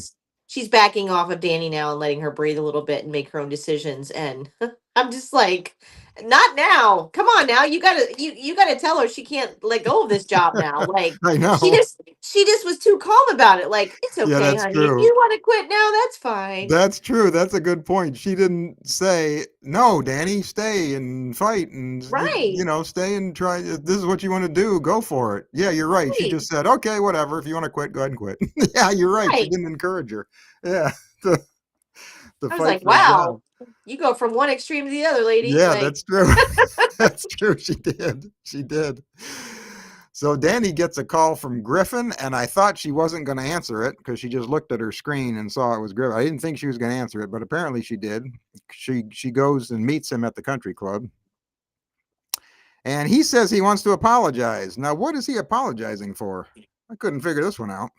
she's backing off of Danny now and letting her breathe a little bit and make her own decisions. And I'm just like, not now. Come on now. You gotta tell her she can't let go of this job now. Like, I she know. just she just was too calm about it. Like, it's Yeah, okay, that's honey. If true. you want to quit now, that's fine. That's true. That's a good point. She didn't say, no, Danny, stay and fight and, Right. stay and try. This is what you want to do. Go for it. Yeah, you're right. She Right. just said, okay, whatever. If you want to quit, go ahead and quit. Yeah, you're right. She Right. didn't encourage her. Yeah, to, to I was fight like, for the job. wow, you go from one extreme to the other, lady. Yeah, Like, that's true. That's true. She did. She did. So Danny gets a call from Griffin, and I thought she wasn't going to answer it because she just looked at her screen and saw it was Griffin. I didn't think she was going to answer it, but apparently she did. She goes and meets him at the country club, and he says he wants to apologize. Now, what is he apologizing for? I couldn't figure this one out.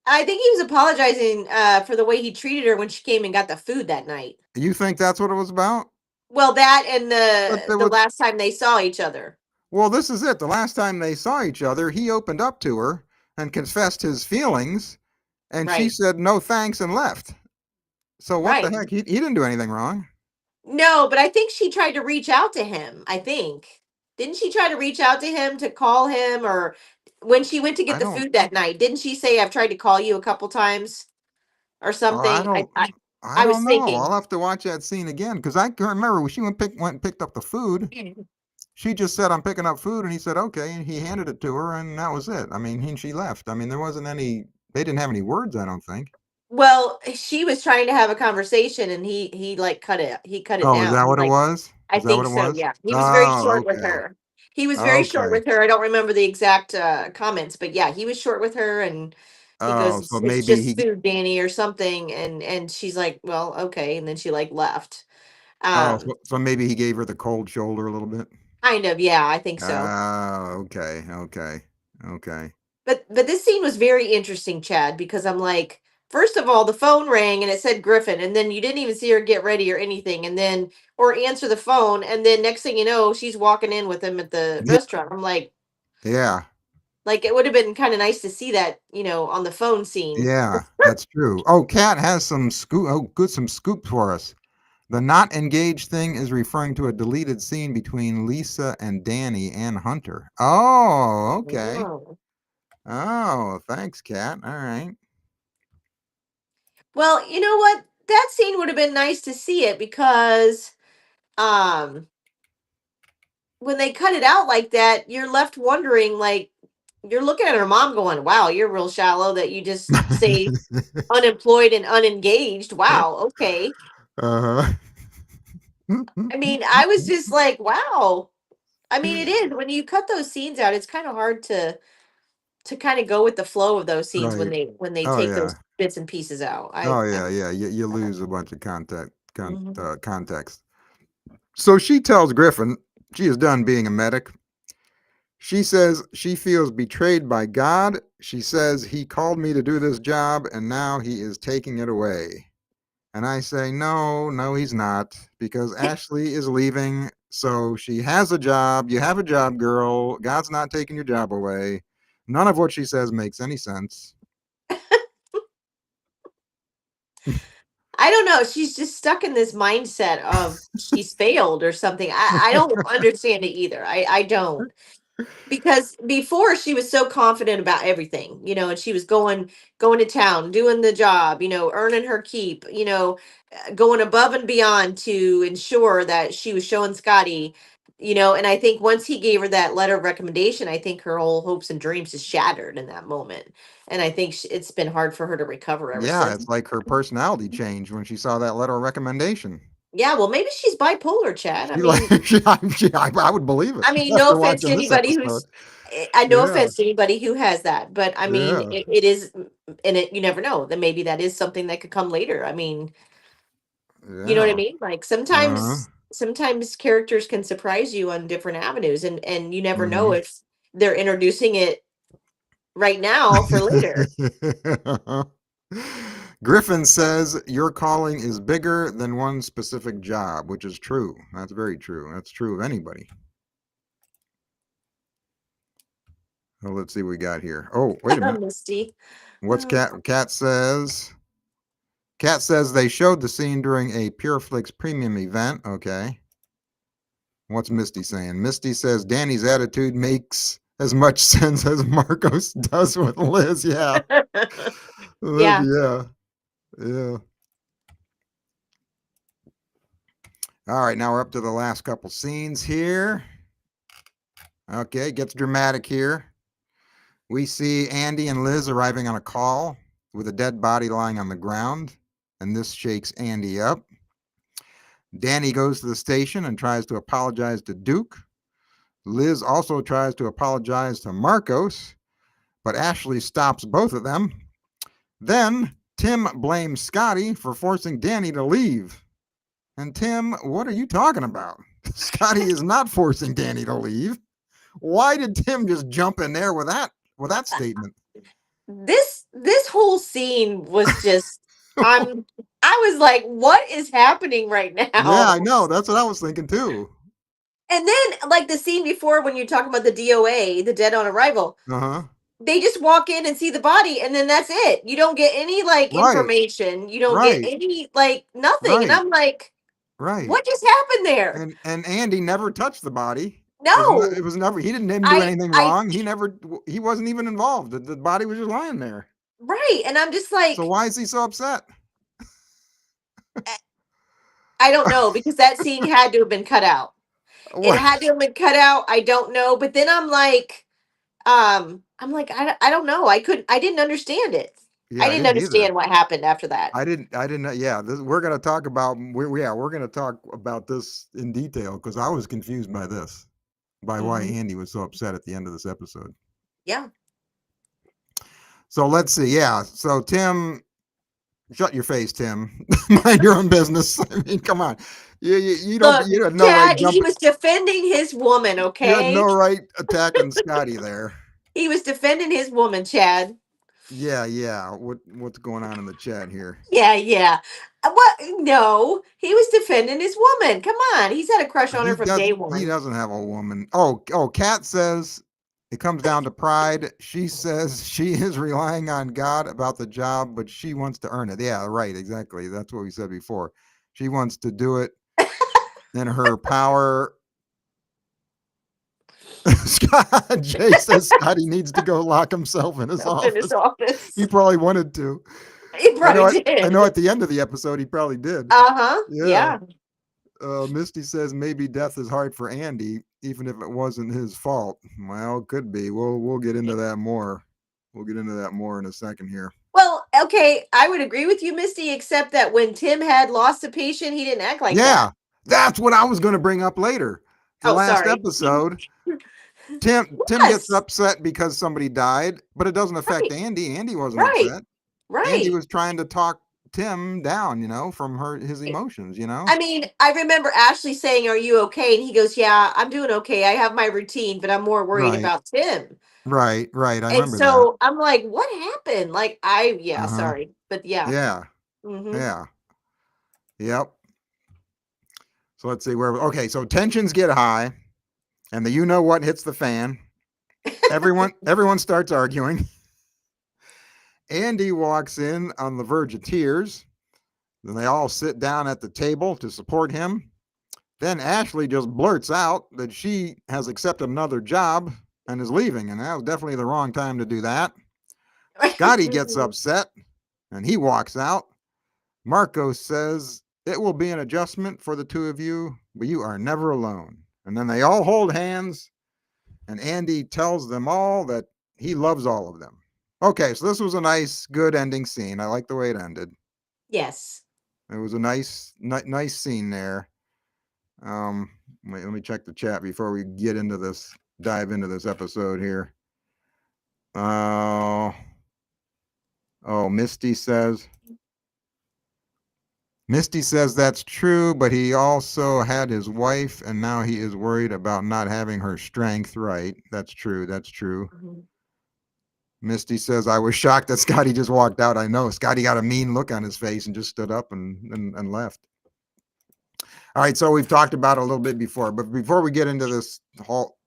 I think he was apologizing for the way he treated her when she came and got the food that night. You think that's what it was about? Well, that and But the there the was last time they saw each other. Well, this is it. The last time they saw each other, he opened up to her and confessed his feelings, and she Right. said no thanks and left. So what the Right. heck? He didn't do anything wrong. No, but I think she tried to reach out to him. I think. Didn't she try to reach out to him to call him, or when she went to get I the don't. food that night? Didn't she say, I've tried to call you a couple times or I something? don't. I I was don't know. thinking. I'll have to watch that scene again because I can remember when she went and picked up the food. She just said, "I'm picking up food," and he said, "Okay," and he handed it to her, and that was it. I mean, she left. I mean, there wasn't any. They didn't have any words. I don't think. Well, she was trying to have a conversation, and he like cut it Oh, is down. that He what it like, was? I Is that what think it so. was? Yeah, he was very Oh, short with okay. her. He was very short Okay. with her. I don't remember the exact comments, but yeah, he was short with her, and he goes, Oh, so It's maybe just he. food, Danny," or something, and she's like, "Well, okay," and then she like left. Oh, Um, so maybe he gave her the cold shoulder a little bit. kind of, yeah, I think so. Oh, okay, okay, okay. But this scene was very interesting, Chad, because I'm like, first of all, the phone rang and it said Griffin, and then you didn't even see her get ready or anything, and then or answer the phone, and then next thing you know, she's walking in with him at the Yeah, restaurant. I'm yeah, like it would have been kind of nice to see that, on the phone scene. yeah. That's true. Oh, Kat has some scoop. Oh, good, some scoop for us. The not engaged thing is referring to a deleted scene between Lisa and Danny and Hunter. Oh, okay. Oh. Oh, thanks, Kat. All right. Well, you know what? That scene would have been nice to see it because um when they cut it out like that, you're left wondering, like, you're looking at her mom going, "Wow, you're real shallow that you just say unemployed and unengaged. Wow, okay." Uh-huh. I mean, I was just like, "Wow." I mean, it is when you cut those scenes out, it's kind of hard to kind of go with the flow of those scenes when Right. they Oh take yeah. those bits and pieces out. Oh I yeah, yeah. You lose a bunch of Mhm. context. So she tells Griffin she is done being a medic. She says she feels betrayed by God. She says he called me to do this job and now he is taking it away. And I say, no, no, he's not, because Ashley is leaving. So she has a job. You have a job, girl. God's not taking your job away. None of what she says makes any sense. I don't know. She's just stuck in this mindset of she's failed or something. I don't understand it either. I don't. Because before she was so confident about everything, and she was going to town, doing the job, earning her keep, going above and beyond to ensure that she was showing Scotty, and I think once he gave her that letter of recommendation, I think her whole hopes and dreams just shattered in that moment. And I think it's been hard for her to recover ever Yeah, since. it's like her personality changed when she saw that letter of recommendation. Yeah, well, maybe she's bipolar, Chad. I She like mean, I would believe it I mean, no after offense to watching this anybody episode. who's, I no Yeah, offense to anybody who has that, but I mean, yeah, it is, and it you never know. Then maybe that is something that could come later. I mean, you know what I yeah. mean? Like Uh-huh. sometimes characters can surprise you on different avenues, and you never know Mhm. if they're introducing it right now for later. Griffin says your calling is bigger than one specific job, which is true. That's very true. That's true of anybody. Well, let's see what we got here. Oh, wait a minute. Misty. What's Cat says? Cat says they showed the scene during a Pureflix premium event. Okay. What's Misty saying? Misty says Danny's attitude makes as much sense as Marcos does with Liz. Yeah. Liv, Yeah. yeah. Yeah. All right, now we're up to the last couple scenes here. Okay, it gets dramatic here. We see Andy and Liz arriving on a call with a dead body lying on the ground, and this shakes Andy up. Danny goes to the station and tries to apologize to Duke. Liz also tries to apologize to Marcos, but Ashley stops both of them. Then Tim blames Scotty for forcing Danny to leave. And Tim, what are you talking about? Scotty is not forcing Danny to leave. Why did Tim just jump in there with that statement? This whole scene was just, I was like, what is happening right Yeah, now? I know. That's what I was thinking too. And then, like the scene before, when you're talking about the DOA, the dead on arrival, Uh huh. they just walk in and see the body, and then that's it. You don't get any like Right. information. You don't get Right. any like nothing. And Right. I'm like, Right. what just happened there? And Andy never touched the body. It No, was never. He didn't do I anything I wrong. He never. He wasn't even involved. The body was just lying there. right, and I'm just So like, why is he so upset? I I don't know because that scene had to have been cut out. It What? had to have been cut out. I don't know. But then I'm like, I don't know. I didn't understand it. I Yeah, I didn't didn't either. understand what happened after that. I didn't. Yeah, we're gonna talk about. We're gonna talk about this in detail because I was confused by this, by why Hmm. Andy was so upset at the end of this episode. Yeah. So let's see. Yeah. So Tim, shut your face, Tim. Mind your own business. I mean, come on. You don't. Look, You had no right Chad, he jumping. was defending his woman, You had no okay? right attacking Scotty there. He was defending his woman, Chad. Yeah, yeah. What's going on in the chat here? Yeah, yeah. What? No, he was defending his woman. Come on, he's had a crush on her He from does. day He one. doesn't have a woman. Oh. Kat says it comes down to pride. She says she is relying on God about the job, but she wants to earn it. Yeah, right. Exactly. That's what we said before. She wants to do it in her power. Scott Jay says Scotty needs to go lock himself in his Up in his office. office. He probably wanted to. He I know. probably I know. did. At the end of the episode, he probably did. Uh-huh. Yeah. Yeah. Misty says maybe death is hard for Andy, even if it wasn't his fault. Well, it could be. We'll get into that more. We'll get into that more in a second here. Well, okay, I would agree with you, Misty, except that when Tim had lost a patient, he didn't act like Yeah, that. that's what I was going to bring up later. The Oh, last sorry. episode, Tim gets Yes. upset because somebody died, but it doesn't affect Right. Andy. Andy wasn't Right. upset. Andy Right. was trying to talk Tim down, from his emotions. I mean, I remember Ashley saying, "Are you okay?" And he goes, "Yeah, I'm doing okay. I have my routine, but I'm more worried Right, about Tim." right. I And remember that. so I'm like, "What happened?" Like, yeah, Uh huh. sorry, but yeah. Yeah, Hmm. yeah, yep. So let's see where. Okay, so tensions get high, and the you know what hits the fan. Everyone starts arguing. Andy walks in on the verge of tears. Then they all sit down at the table to support him. Then Ashley just blurts out that she has accepted another job and is leaving, and that was definitely the wrong time to do that. Scotty gets upset and he walks out. Marco says it will be an adjustment for the two of you, but you are never alone. And then they all hold hands, and Andy tells them all that he loves all of them. Okay, so this was a nice, good ending scene. I like the way it ended. Yes. It was a nice scene there. Let me check the chat before we get into this, dive into this episode here. Uh, oh, Misty says that's true, but he also had his wife, and now he is worried about not having her strength. Right? That's true. That's true. Mhm. Misty says, I was shocked that Scotty just walked out. I know. Scotty got a mean look on his face and just stood up and left. All right. So we've talked about it a little bit before, but before we get into this whole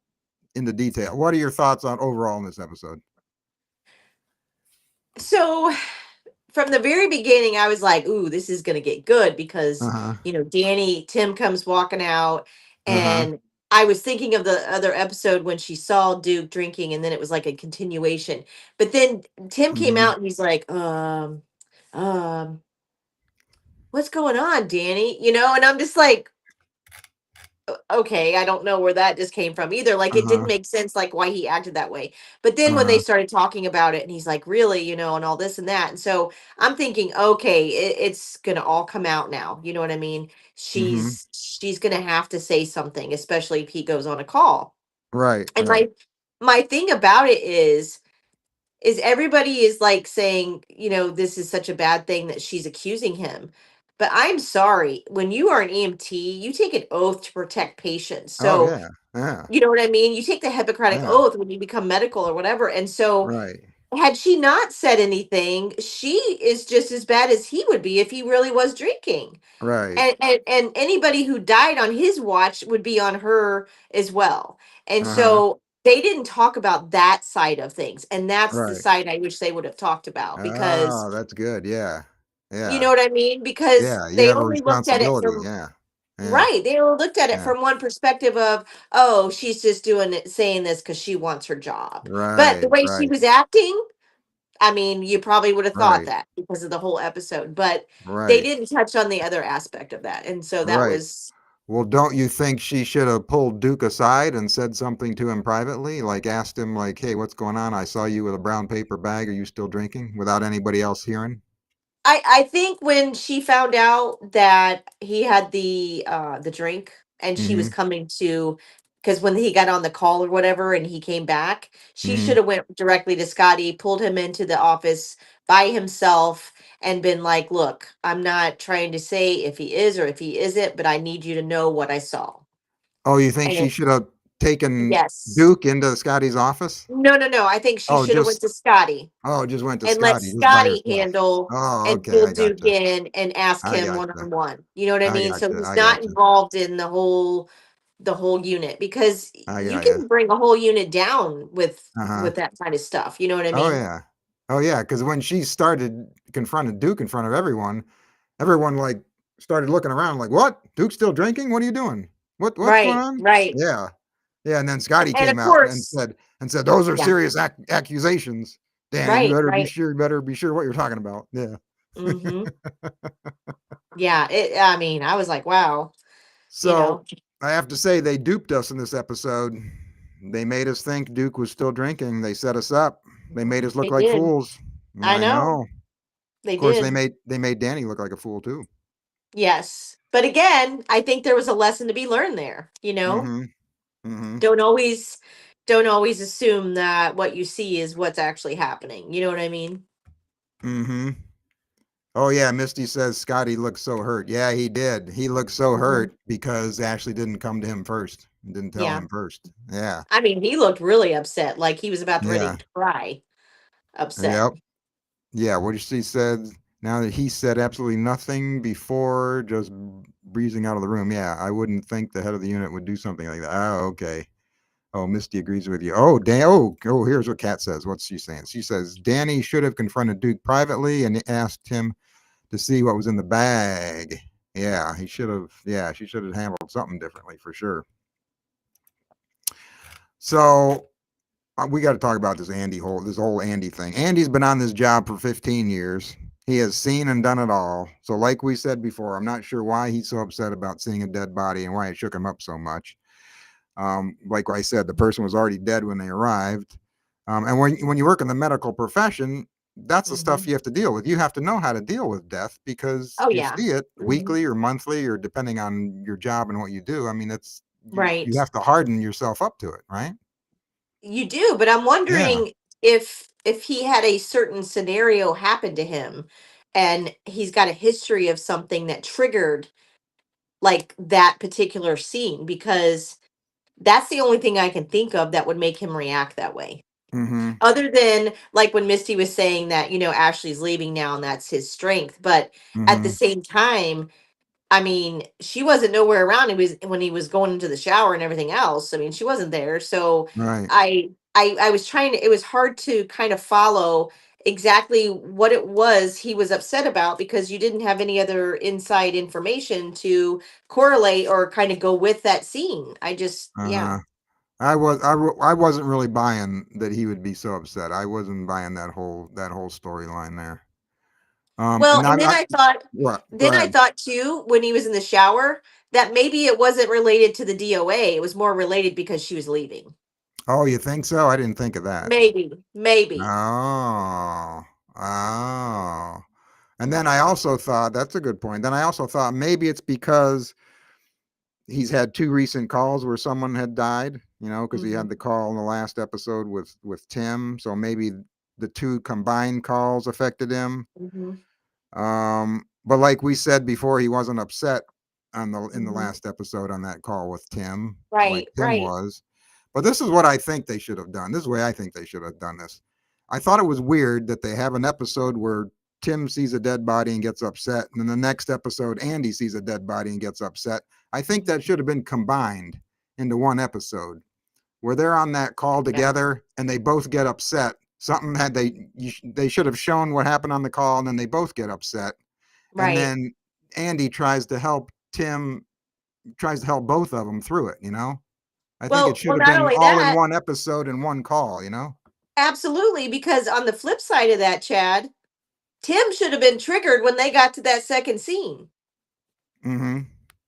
into detail, what are your thoughts on overall in this episode? So from the very beginning, I was like, "Ooh, this is gonna get good," Uh because huh. Tim comes walking out, Uh huh. and I was thinking of the other episode when she saw Duke drinking, and then it was like a continuation. But then Tim came Mm-hmm. out, and he's like, um, what's going on, Danny?" And I'm just like, okay, I don't know where that just came from either. Like, Uh it didn't huh. make sense, like, why he acted that way. But then Uh when they huh. started talking about it, and he's like, really, and all this and that. And so I'm thinking, okay, it's gonna all come out now. You know what I mean? Mm-hmm. She's gonna have to say something, especially if he goes on a call. Right. And Right. my thing about it is everybody is like saying, this is such a bad thing that she's accusing him. But I'm sorry, when you are an EMT, you take an oath to protect patients. Oh So yeah. Yeah. you know what I mean? You take the Hippocratic Yeah. oath when you become medical or whatever. And so, Right. had she not said anything, she is just as bad as he would be if he really was drinking. Right. And anybody who died on his watch would be on her as well. And Uh huh. so they didn't talk about that side of things. And that's the Right. side I wish they would have talked about, because Oh, that's good. Yeah. you know Yeah. what I mean? Because Yeah. You they have a only looked at it responsibility. from Yeah. Yeah. right. They all looked at it Yeah. from one perspective of, oh, she's just doing it, saying this because she wants her job. But Right. the way she Right. was acting, I mean, you probably would have thought Right. that because of the whole episode, but they Right. didn't touch on the other aspect of that. And so that Right. was Well, don't you think she should have pulled Duke aside and said something to him privately? Like asked him like, "Hey, what's going on? I saw you with a brown paper bag. Are you still drinking?" Without anybody else hearing? I think when she found out that he had the drink and she was Mhm. coming to, because when he got on the call or whatever and he came back, she should Mhm. have went directly to Scotty, pulled him into the office by himself and been like, "Look, I'm not trying to say if he is or if he isn't, but I need you to know what I saw." Oh, you think And she should have taken yes. Duke into Scotty's office? No, no, no. I think she Oh, should have went just to Scotty just went to and let Scotty just by Scotty herself. handle Oh, and okay. pull I Duke gotcha. in and ask I him one gotcha. on one. You know what I I mean? So gotcha. he's I not gotcha. involved in the whole unit because I you got you. can bring a whole unit down Uh-huh. with that kind of stuff. You know what I Oh mean? yeah. Oh yeah, because when she started confronted Duke in front of everyone, everyone like started looking around like, "What? Duke's still drinking? What are you doing? What's going Right, on?" right. Yeah. Yeah, and then Scotty And of came out and course, said those are yeah, serious accusations. Danny, right, right. you better be sure what you're talking about. Yeah. Hmm. Yeah, I mean, I was like, wow, you So know, I have to say they duped us in this episode. They made us think Duke was still drinking. They set us up. They made us look they like did. fools. I I know know. they Of course, did. they made Danny look like a fool too. Yes, but again, I think there was a lesson to be learned there. Mm-hmm. Mm-hmm. Don't always don't always assume that what you see is what's actually happening. You know what I mean? Mm-hmm. Oh yeah, Misty says Scotty looked so hurt. Yeah, he did. He looked so Hmm. hurt because Ashley didn't come to him first. Didn't tell Yeah. him first. Yeah. I mean, he looked really upset, like he was about to ready Yeah. to cry, upset. Yep. Yeah. What she said. Now that he said absolutely nothing before, just breezing out of the room. Yeah, I wouldn't think the head of the unit would do something like that. Oh, okay. Oh, Misty agrees with you. Oh, here's what Kat says. What's she saying? She says Danny should have confronted Duke privately and asked him to see what was in the bag. Yeah, he should have. Yeah, she should have handled something differently for sure. So we got to talk about this whole Andy thing. Andy's been on this job for 15 years. He has seen and done it all. So, like we said before, I'm not sure why he's so upset about seeing a dead body and why it shook him up so much. Like I said, the person was already dead when they arrived. And when you work in the medical profession, that's the stuff Hmm. you have to deal with. You have to know how to deal with death because Oh you yeah. see it Hmm. weekly or monthly or depending on your job and what you do. I mean, it's you Right. have to harden yourself up to it, right? You do, but I'm Yeah. wondering if he had a certain scenario happen to him and he's got a history of something that triggered like that particular scene because that's the only thing I can think of that would make him react that way. Mm-hmm. Other than like when Misty was saying that, Ashley's leaving now and that's his strength, but at the Mm-hmm. same time, I mean, she wasn't nowhere around. It was when he was going into the shower and everything else. I mean, she wasn't there. So Right. I was trying to, it was hard to kind of follow exactly what it was he was upset about because you didn't have any other inside information to correlate or kind of go with that scene. I just, yeah. Uh-huh. I wasn't really buying that he would be so upset. I wasn't buying that whole storyline there. Well, And and then I I thought, what? Go then I ahead. thought too, when he was in the shower, that maybe it wasn't related to the DOA. It was more related because she was leaving. Oh, you think so? I didn't think of that. Maybe, maybe. Oh, oh. And then I also thought that's a good point. Then I also thought maybe it's because he's had two recent calls where someone had died, because he Hmm. had the call in the last episode with Tim. So maybe the two combined calls affected him. Hmm. But like we said before, he wasn't upset in the Hmm. last episode on that call with Tim, like Right, Tim right. was. But this is what I think they should have done. This is the way I think they should have done this. I thought it was weird that they have an episode where Tim sees a dead body and gets upset, and then the next episode Andy sees a dead body and gets upset. I think that should have been combined into one episode where they're on that call Yeah, together and they both get upset. Something had they should have shown what happened on the call, and then they both get upset, and right. then Andy tries to help both of them through it. I think it should Well, have not been only all in that, one episode and one call. Absolutely, because on the flip side of that, Chad, Tim should have been triggered when they got to that second scene. Mm-hmm.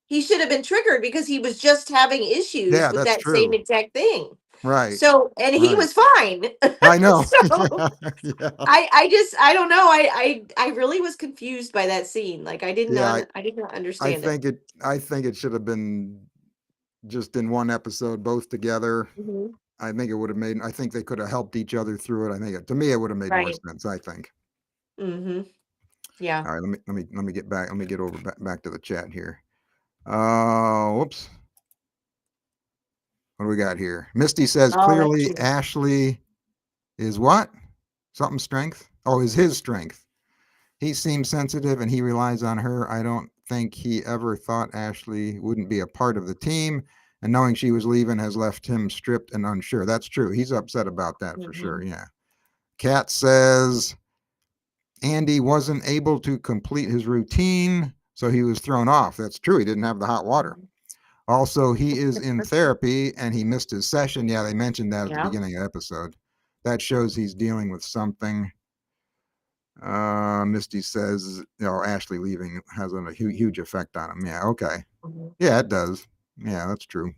He should have been triggered because he was just having issues Yeah, with that's that same true. exact thing. Right. So, and he Right. was fine. I know. So Yeah. Yeah. I don't know. I really was confused by that scene. Like Yeah. I did not I understand it. think it. I think it should have been just in one episode, both together. Hmm. I think it would have made. I think they could have helped each other through it. I think to me it would have made more Right. sense. I think. Hmm. Yeah. All right. Let me get back. Let me get over back to the chat here. Whoops. What do we got here? Misty says Oh, that's clearly true. Ashley is what? Something strength? Oh, is his strength. He seems sensitive and he relies on her. I don't think he ever thought Ashley wouldn't be a part of the team. And knowing she was leaving has left him stripped and unsure. That's true. He's upset about that for sure. Hmm. Yeah. Kat says Andy wasn't able to complete his routine, so he was thrown off. That's true. He didn't have the hot water. Also, he is in therapy and he missed his session. Yeah, they mentioned that at the Yeah. beginning of the episode. That shows he's dealing with something. Misty says, Ashley leaving has a huge effect on him. Yeah, okay. Hmm. Yeah, it does. Yeah, that's true.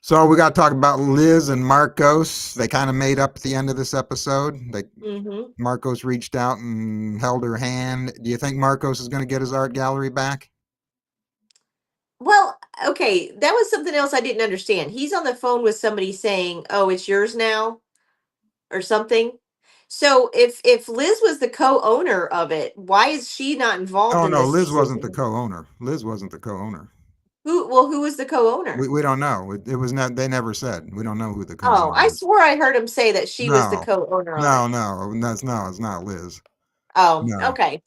So we got to talk about Liz and Marcos. They kind of made up at the end of this episode. Hmm. Marcos reached out and held her hand. Do you think Marcos is going to get his art gallery back? Well, okay, that was something else I didn't understand. He's on the phone with somebody saying, "Oh, it's yours now," or something. So if Liz was the co-owner of it, why is she not involved Oh in no, this Liz wasn't the decision? co-owner. Liz wasn't the co-owner. Who was the co-owner? We don't know. It was not. They never said. We don't know who the Oh, co-owner I is. swore I heard him say that she was the No, co-owner of no, it. no. That's no. It's not Liz. Oh, No, okay.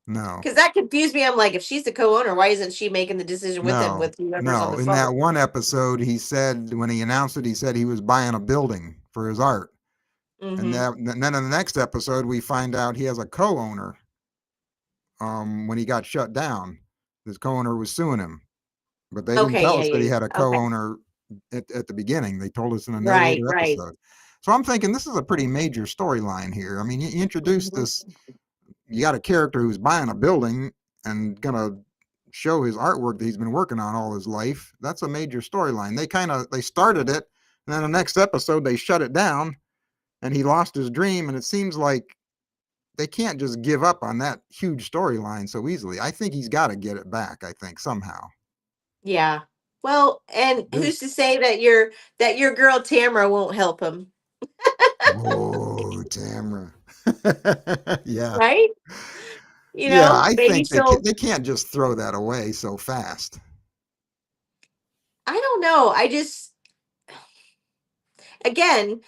no, Because that confused me. I'm like, if she's the co-owner, why isn't she making the decision with him, no, with whoever's on no. the In that phone? one episode, he said when he announced it, he said he was buying a building for his art. And Mm-hmm. then in the next episode, we find out he has a co-owner. When he got shut down, his co-owner was suing him, but they didn't Okay, tell yeah, us that yeah, he had a yeah. Okay. co-owner at the beginning. They told us in a Right, later right. episode. So I'm thinking this is a pretty major storyline here. I mean, you introduced Hmm. this. You got a character who's buying a building and gonna show his artwork that he's been working on all his life. That's a major storyline. They started it, and then the next episode they shut it down, and he lost his dream. And it seems like they can't just give up on that huge storyline so easily. I think he's got to get it back. I think somehow. Yeah. Well, and This, who's to say that your girl Tamara won't help him, oh, Tamara. Yeah, right? You yeah. know, I maybe think she'll. they can't just throw that away so fast. I don't know. I just, again,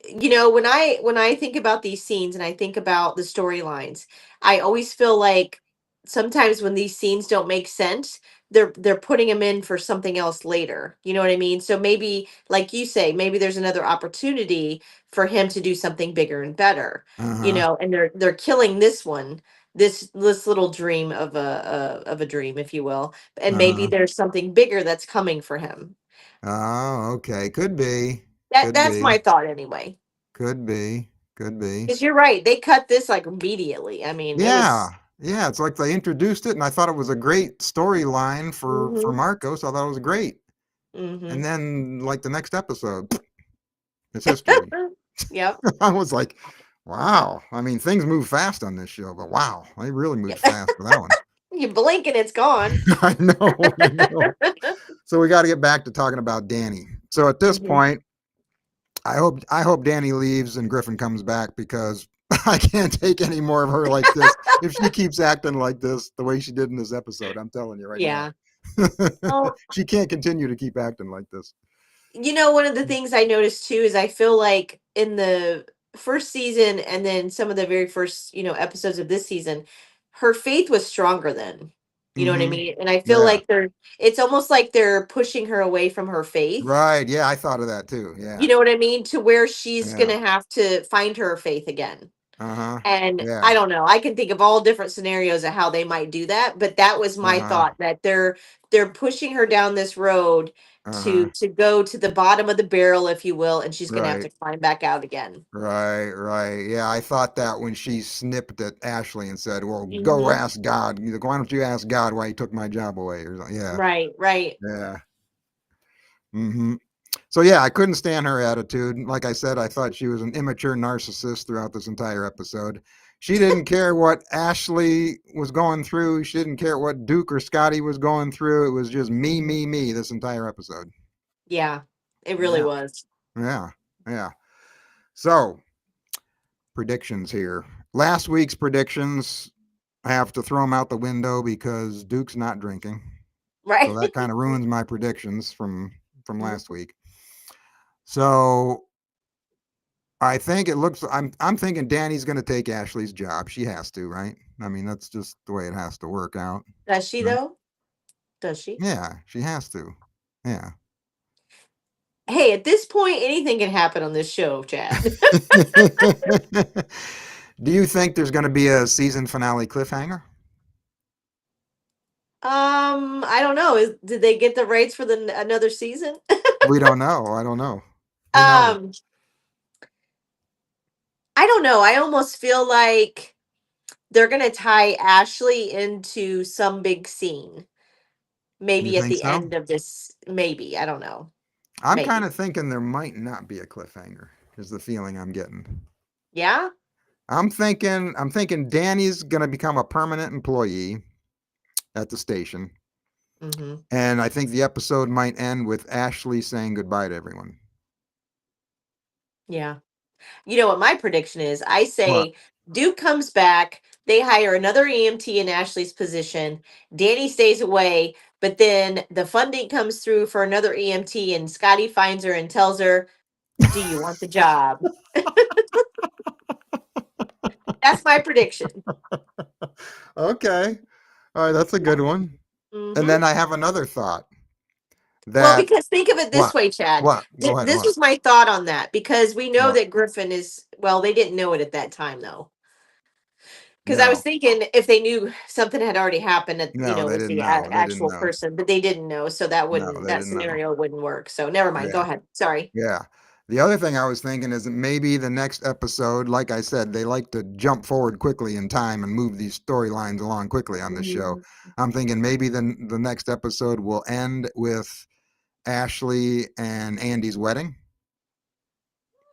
when I think about these scenes and I think about the storylines, I always feel like sometimes when these scenes don't make sense, they're putting them in for something else later. You know what I mean? So maybe, like you say, maybe there's another opportunity for him to do something bigger and better. Uh huh. And they're killing this one, this little dream of a dream, if you will, and Uh maybe huh. there's something bigger that's coming for him. Oh, okay. Could be. That Could that's my be. thought anyway. Could be. Could be. Because you're right, they cut this like immediately. I mean, it Yeah. was. Yeah. It's like they introduced it, and I thought it was a great storyline for Hmm. Marcos. I thought it was great, and Hmm. then like the next episode, it's history. Yep. I was like, wow. I mean, things move fast on this show, but wow, they really moved Yep. fast for that one. You blink and it's gone. I know, I know. So we got to get back to talking about Danny. So at this Hmm. point, I hope Danny leaves and Griffin comes back because I can't take any more of her like this. If she keeps acting like this the way she did in this episode, I'm telling you right now. Yeah. Well, She can't continue to keep acting like this. one of the things I noticed too is I feel like in the first season and then some of the very first, episodes of this season, her faith was stronger then. You know what I Mm-hmm. mean? And I feel Yeah. like it's almost like they're pushing her away from her faith. Right. Yeah, I thought of that too. You Yeah. know what I mean? To where she's Yeah. gonna have to find her faith again. Uh-huh. And I Yeah. don't know. I can think of all different scenarios of how they might do that, but that was my Uh-huh. thought, that they're pushing her down this road Uh-huh. to go to the bottom of the barrel, if you will, and she's gonna have Right. to climb back out again. Right, right. Yeah, I thought that when she snipped at Ashley and said, "Well, go Hmm. ask God. Why don't you ask God why he took my job away?" Or something. Yeah, Right, right. yeah. Hmm. So yeah, I couldn't stand her attitude. Like I said, I thought she was an immature narcissist throughout this entire episode. She didn't care what Ashley was going through. She didn't care what Duke or Scotty was going through. It was just me, Mhm. me, me this entire episode. Yeah, it really Yeah, was. yeah, yeah. So predictions here. Last week's predictions, I have to throw them out the window because Duke's not drinking. So Right. that kind of ruins my predictions from last Mhm. week. So I think it looks I'm thinking Danny's going to take Ashley's job. She has to, right? I mean, that's just the way it has to work out, Does she right? though? Does she? Yeah, she has to. Yeah. Hey, at this point, anything can happen on this show, Chad. Do you think there's going to be a season finale cliffhanger? I don't know. Did they get the rights for another season? We don't know. I don't know. Who knows? um, I don't know. I almost feel like they're gonna tie Ashley into some big scene. You Maybe at think the so? end of this. Maybe I don't know. I'm kind Maybe. of thinking there might not be a cliffhanger. Is the feeling I'm getting. Yeah. I'm thinking Danny's going to become a permanent employee at the station. Hmm. And I think the episode might end with Ashley saying goodbye to everyone. Yeah. You know what my prediction is? I What? say Duke comes back. They hire another EMT in Ashley's position. Danny stays away, but then the funding comes through for another EMT, and Scotty finds her and tells her, "Do you want the job?" That's my prediction. Okay. All right, that's a good one. And Hmm. then I have another thought Well, that because think of it this what? way, Chad. What? Go ahead. This What? was my thought on that because we know What? that Griffin is, well, they didn't know it at that time though. Because I was No. thinking if they knew something had already happened, No, they with didn't the know. They didn't actual know. person, but they didn't know, so No, they that didn't know. scenario wouldn't work. So never mind. Go Yeah. ahead. Sorry. Yeah. The other thing I was thinking is that maybe the next episode, like I said, they like to jump forward quickly in time and move these storylines along quickly on this show. Mhm. I'm thinking maybe the next episode will end with Ashley and Andy's wedding,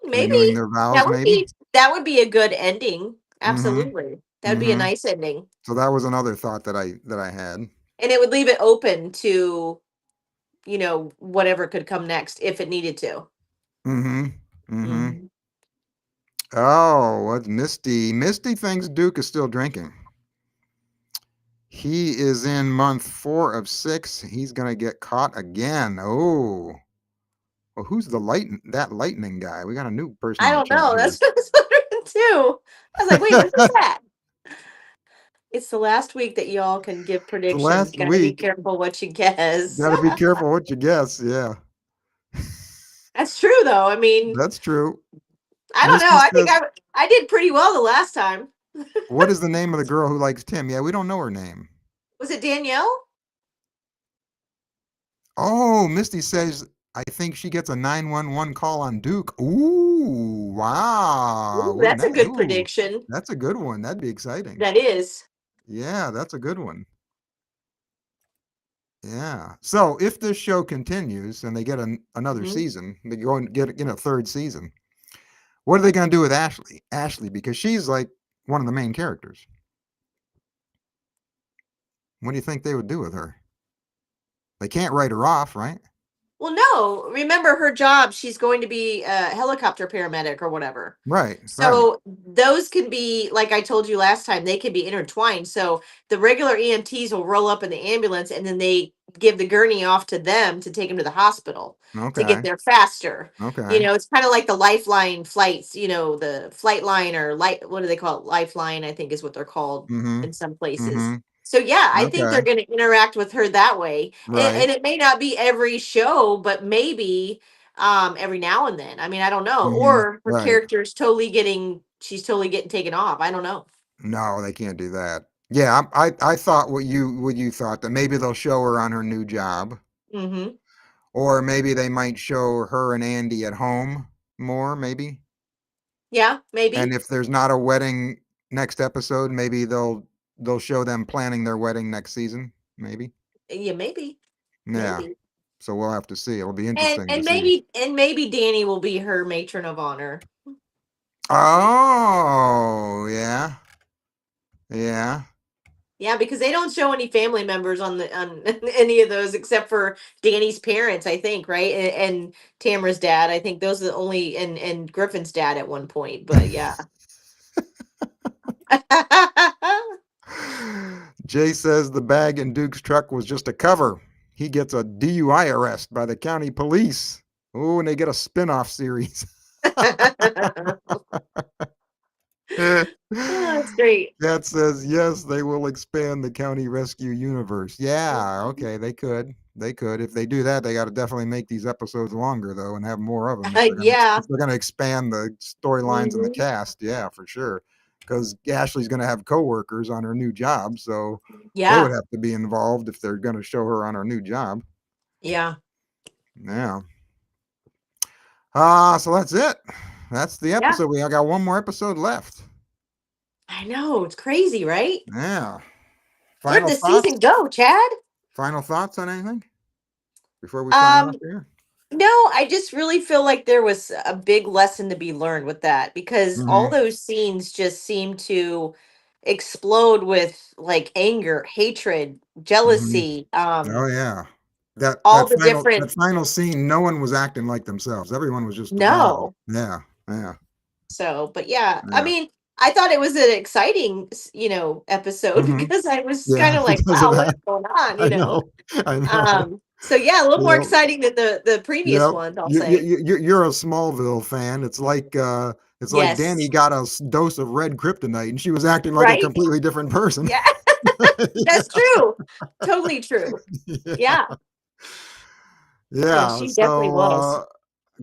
Maybe renewing their vows, maybe. that would be a good ending. Mm-hmm. Absolutely, that would be a Mm-hmm. nice ending, So that was another thought that I had. and it would leave it open to whatever could come next if it needed to. Mm-hmm. Mm-hmm. Hmm. Oh, what's Misty? Misty thinks Duke is still drinking. He is in month 4 of 6. He's gonna get caught again. Oh, well, who's that lightning guy? We got a new person I in the don't chat know. here. That's what I was wondering too. I was like, wait, what is that? It's the last week that y'all can give The predictions. last You gotta be week, careful what you guess. got to be careful what you guess. Yeah, That's true, though. I mean, that's true. I don't know. Misty I think says, I did pretty well the last time. "What is the name of the girl who likes Tim?" Yeah, we don't know her name. Was it Danielle? Oh, Misty says, "I think she gets a 911 call on Duke." Ooh, wow! Ooh, Wouldn't that's a that? good Ooh, prediction. that's a good one. That'd be exciting. That is. Yeah, that's a good one. Yeah. So if this show continues and they get another Mhm. season, they go and get a third season. What are they going to do with Ashley? Ashley, because she's like one of the main characters. What do you think they would do with her? They can't write her off, right? Well, no. Remember her job. She's going to be a helicopter paramedic or whatever. Right, right. So those can be, like I told you last time, they can be intertwined. So the regular EMTs will roll up in the ambulance and then they give the gurney off to them to take them to the hospital to get Okay, there faster. okay. It's kind of like the lifeline flights, the flight line or light, what do they call it? Lifeline, I think is what they're called Mm-hmm. in some places. Mm-hmm. So yeah, I think they're Okay. going to interact with her that way. Right. And it may not be every show, but maybe every now and then. I mean, I don't know. Mm-hmm. Or her Right. character's she's totally getting taken off. I don't know. No, they can't do that. Yeah, I thought what you thought that maybe they'll show her on her new job, Hmm. Or maybe they might show her and Andy at home more, maybe. Yeah, And maybe. if there's not a wedding next episode, maybe they'll show them planning their wedding next season, maybe. Yeah, maybe. Yeah. Maybe. So we'll have to see. It'll be And interesting to and see. maybe Danny will be her matron of honor. Oh, yeah. Yeah. Yeah, because they don't show any family members on any of those except for Danny's parents, I think, right? And Tamara's dad. I think those are the only and Griffin's dad at one point. But yeah. Jay says the bag in Duke's truck was just a cover. He gets a DUI arrest by the county police. Oh, and they get a spin-off series. Oh, that's great. Cat says, yes, they will expand the county rescue universe. Yeah, okay, they could. They could. If they do that, they got to definitely make these episodes longer, though, and have more of them Yeah. if they're gonna expand the storylines and the Mhm. cast. Yeah, for sure. Because Ashley's gonna have coworkers on her new job, so they Yeah. would have to be involved if they're gonna show her on her new job. Yeah. Yeah. So that's it. That's the Yeah. episode. We got one more episode left. I know. It's crazy, right? Yeah. Where'd Final the thoughts? season go, Chad? Final thoughts on anything before we sign off here? No, I just really feel like there was a big lesson to be learned with that because all Mm-hmm. those scenes just seem to explode with like anger, hatred, Mm-hmm. jealousy, Oh yeah. That all that the final different that final scene, no one was acting like themselves. Everyone was just mad. no. Yeah. Yeah. So, but yeah, I Yeah. mean, I thought it was an exciting, episode Mm-hmm. because I was kind Yeah. of like, Because of wow, what's that. going on, I know. I know. So yeah, a little more Yeah. exciting than the previous Yep. ones, I'll You, you, say. you're a Smallville fan. It's like Danny Yes. got a dose of red kryptonite and she was acting like a Right? completely different person. Yeah. Yeah. That's true. Totally true. Yeah. Yeah. Yeah, Yeah. she definitely So, was.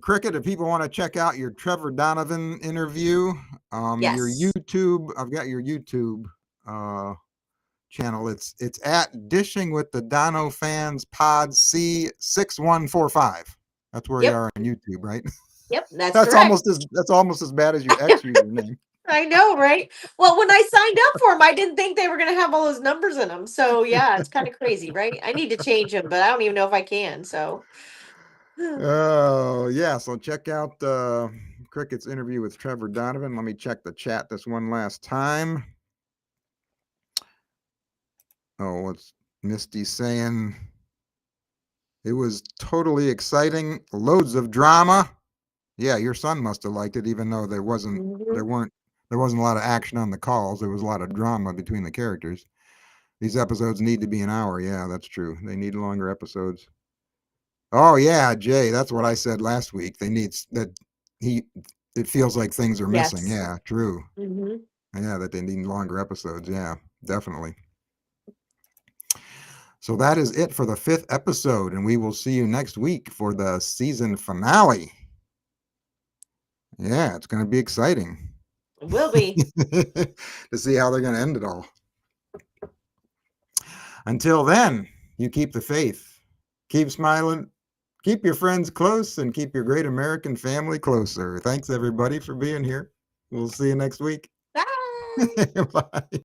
Cricket, if people want to check out your Trevor Donovan interview, your Yes. YouTube, I've got your YouTube uh, channel. It's at Dishing with the Dono Fans Pod C6145. That's where you Yep. are on YouTube, right? Yep. That's That's correct. almost as bad as your ex username. I know, right? Well, when I signed up for them, I didn't think they were going to have all those numbers in them. So, yeah, it's kind of crazy, right? I need to change them, but I don't even know if I can. So, Oh yeah, so check out Cricket's interview with Trevor Donovan. Let me check the chat this one last time. Oh, what's Misty saying? It was totally exciting, loads of drama. Yeah, your son must have liked it, even though Mhm. there wasn't a lot of action on the calls. There was a lot of drama between the characters. These episodes need to be an hour. Yeah, that's true. They need longer episodes. Oh yeah, Jay, that's what I said last week. They need that he. It feels like things are missing. Yes. Yeah, true. Hmm. Yeah, that they need longer episodes. Yeah, definitely. So that is it for the 5th episode, and we will see you next week for the season finale. Yeah, it's going to be exciting It will be. to see how they're going to end it all. Until then, you keep the faith, keep smiling, keep your friends close, and keep your great American family closer. Thanks, everybody, for being here. We'll see you next week. Bye. Bye.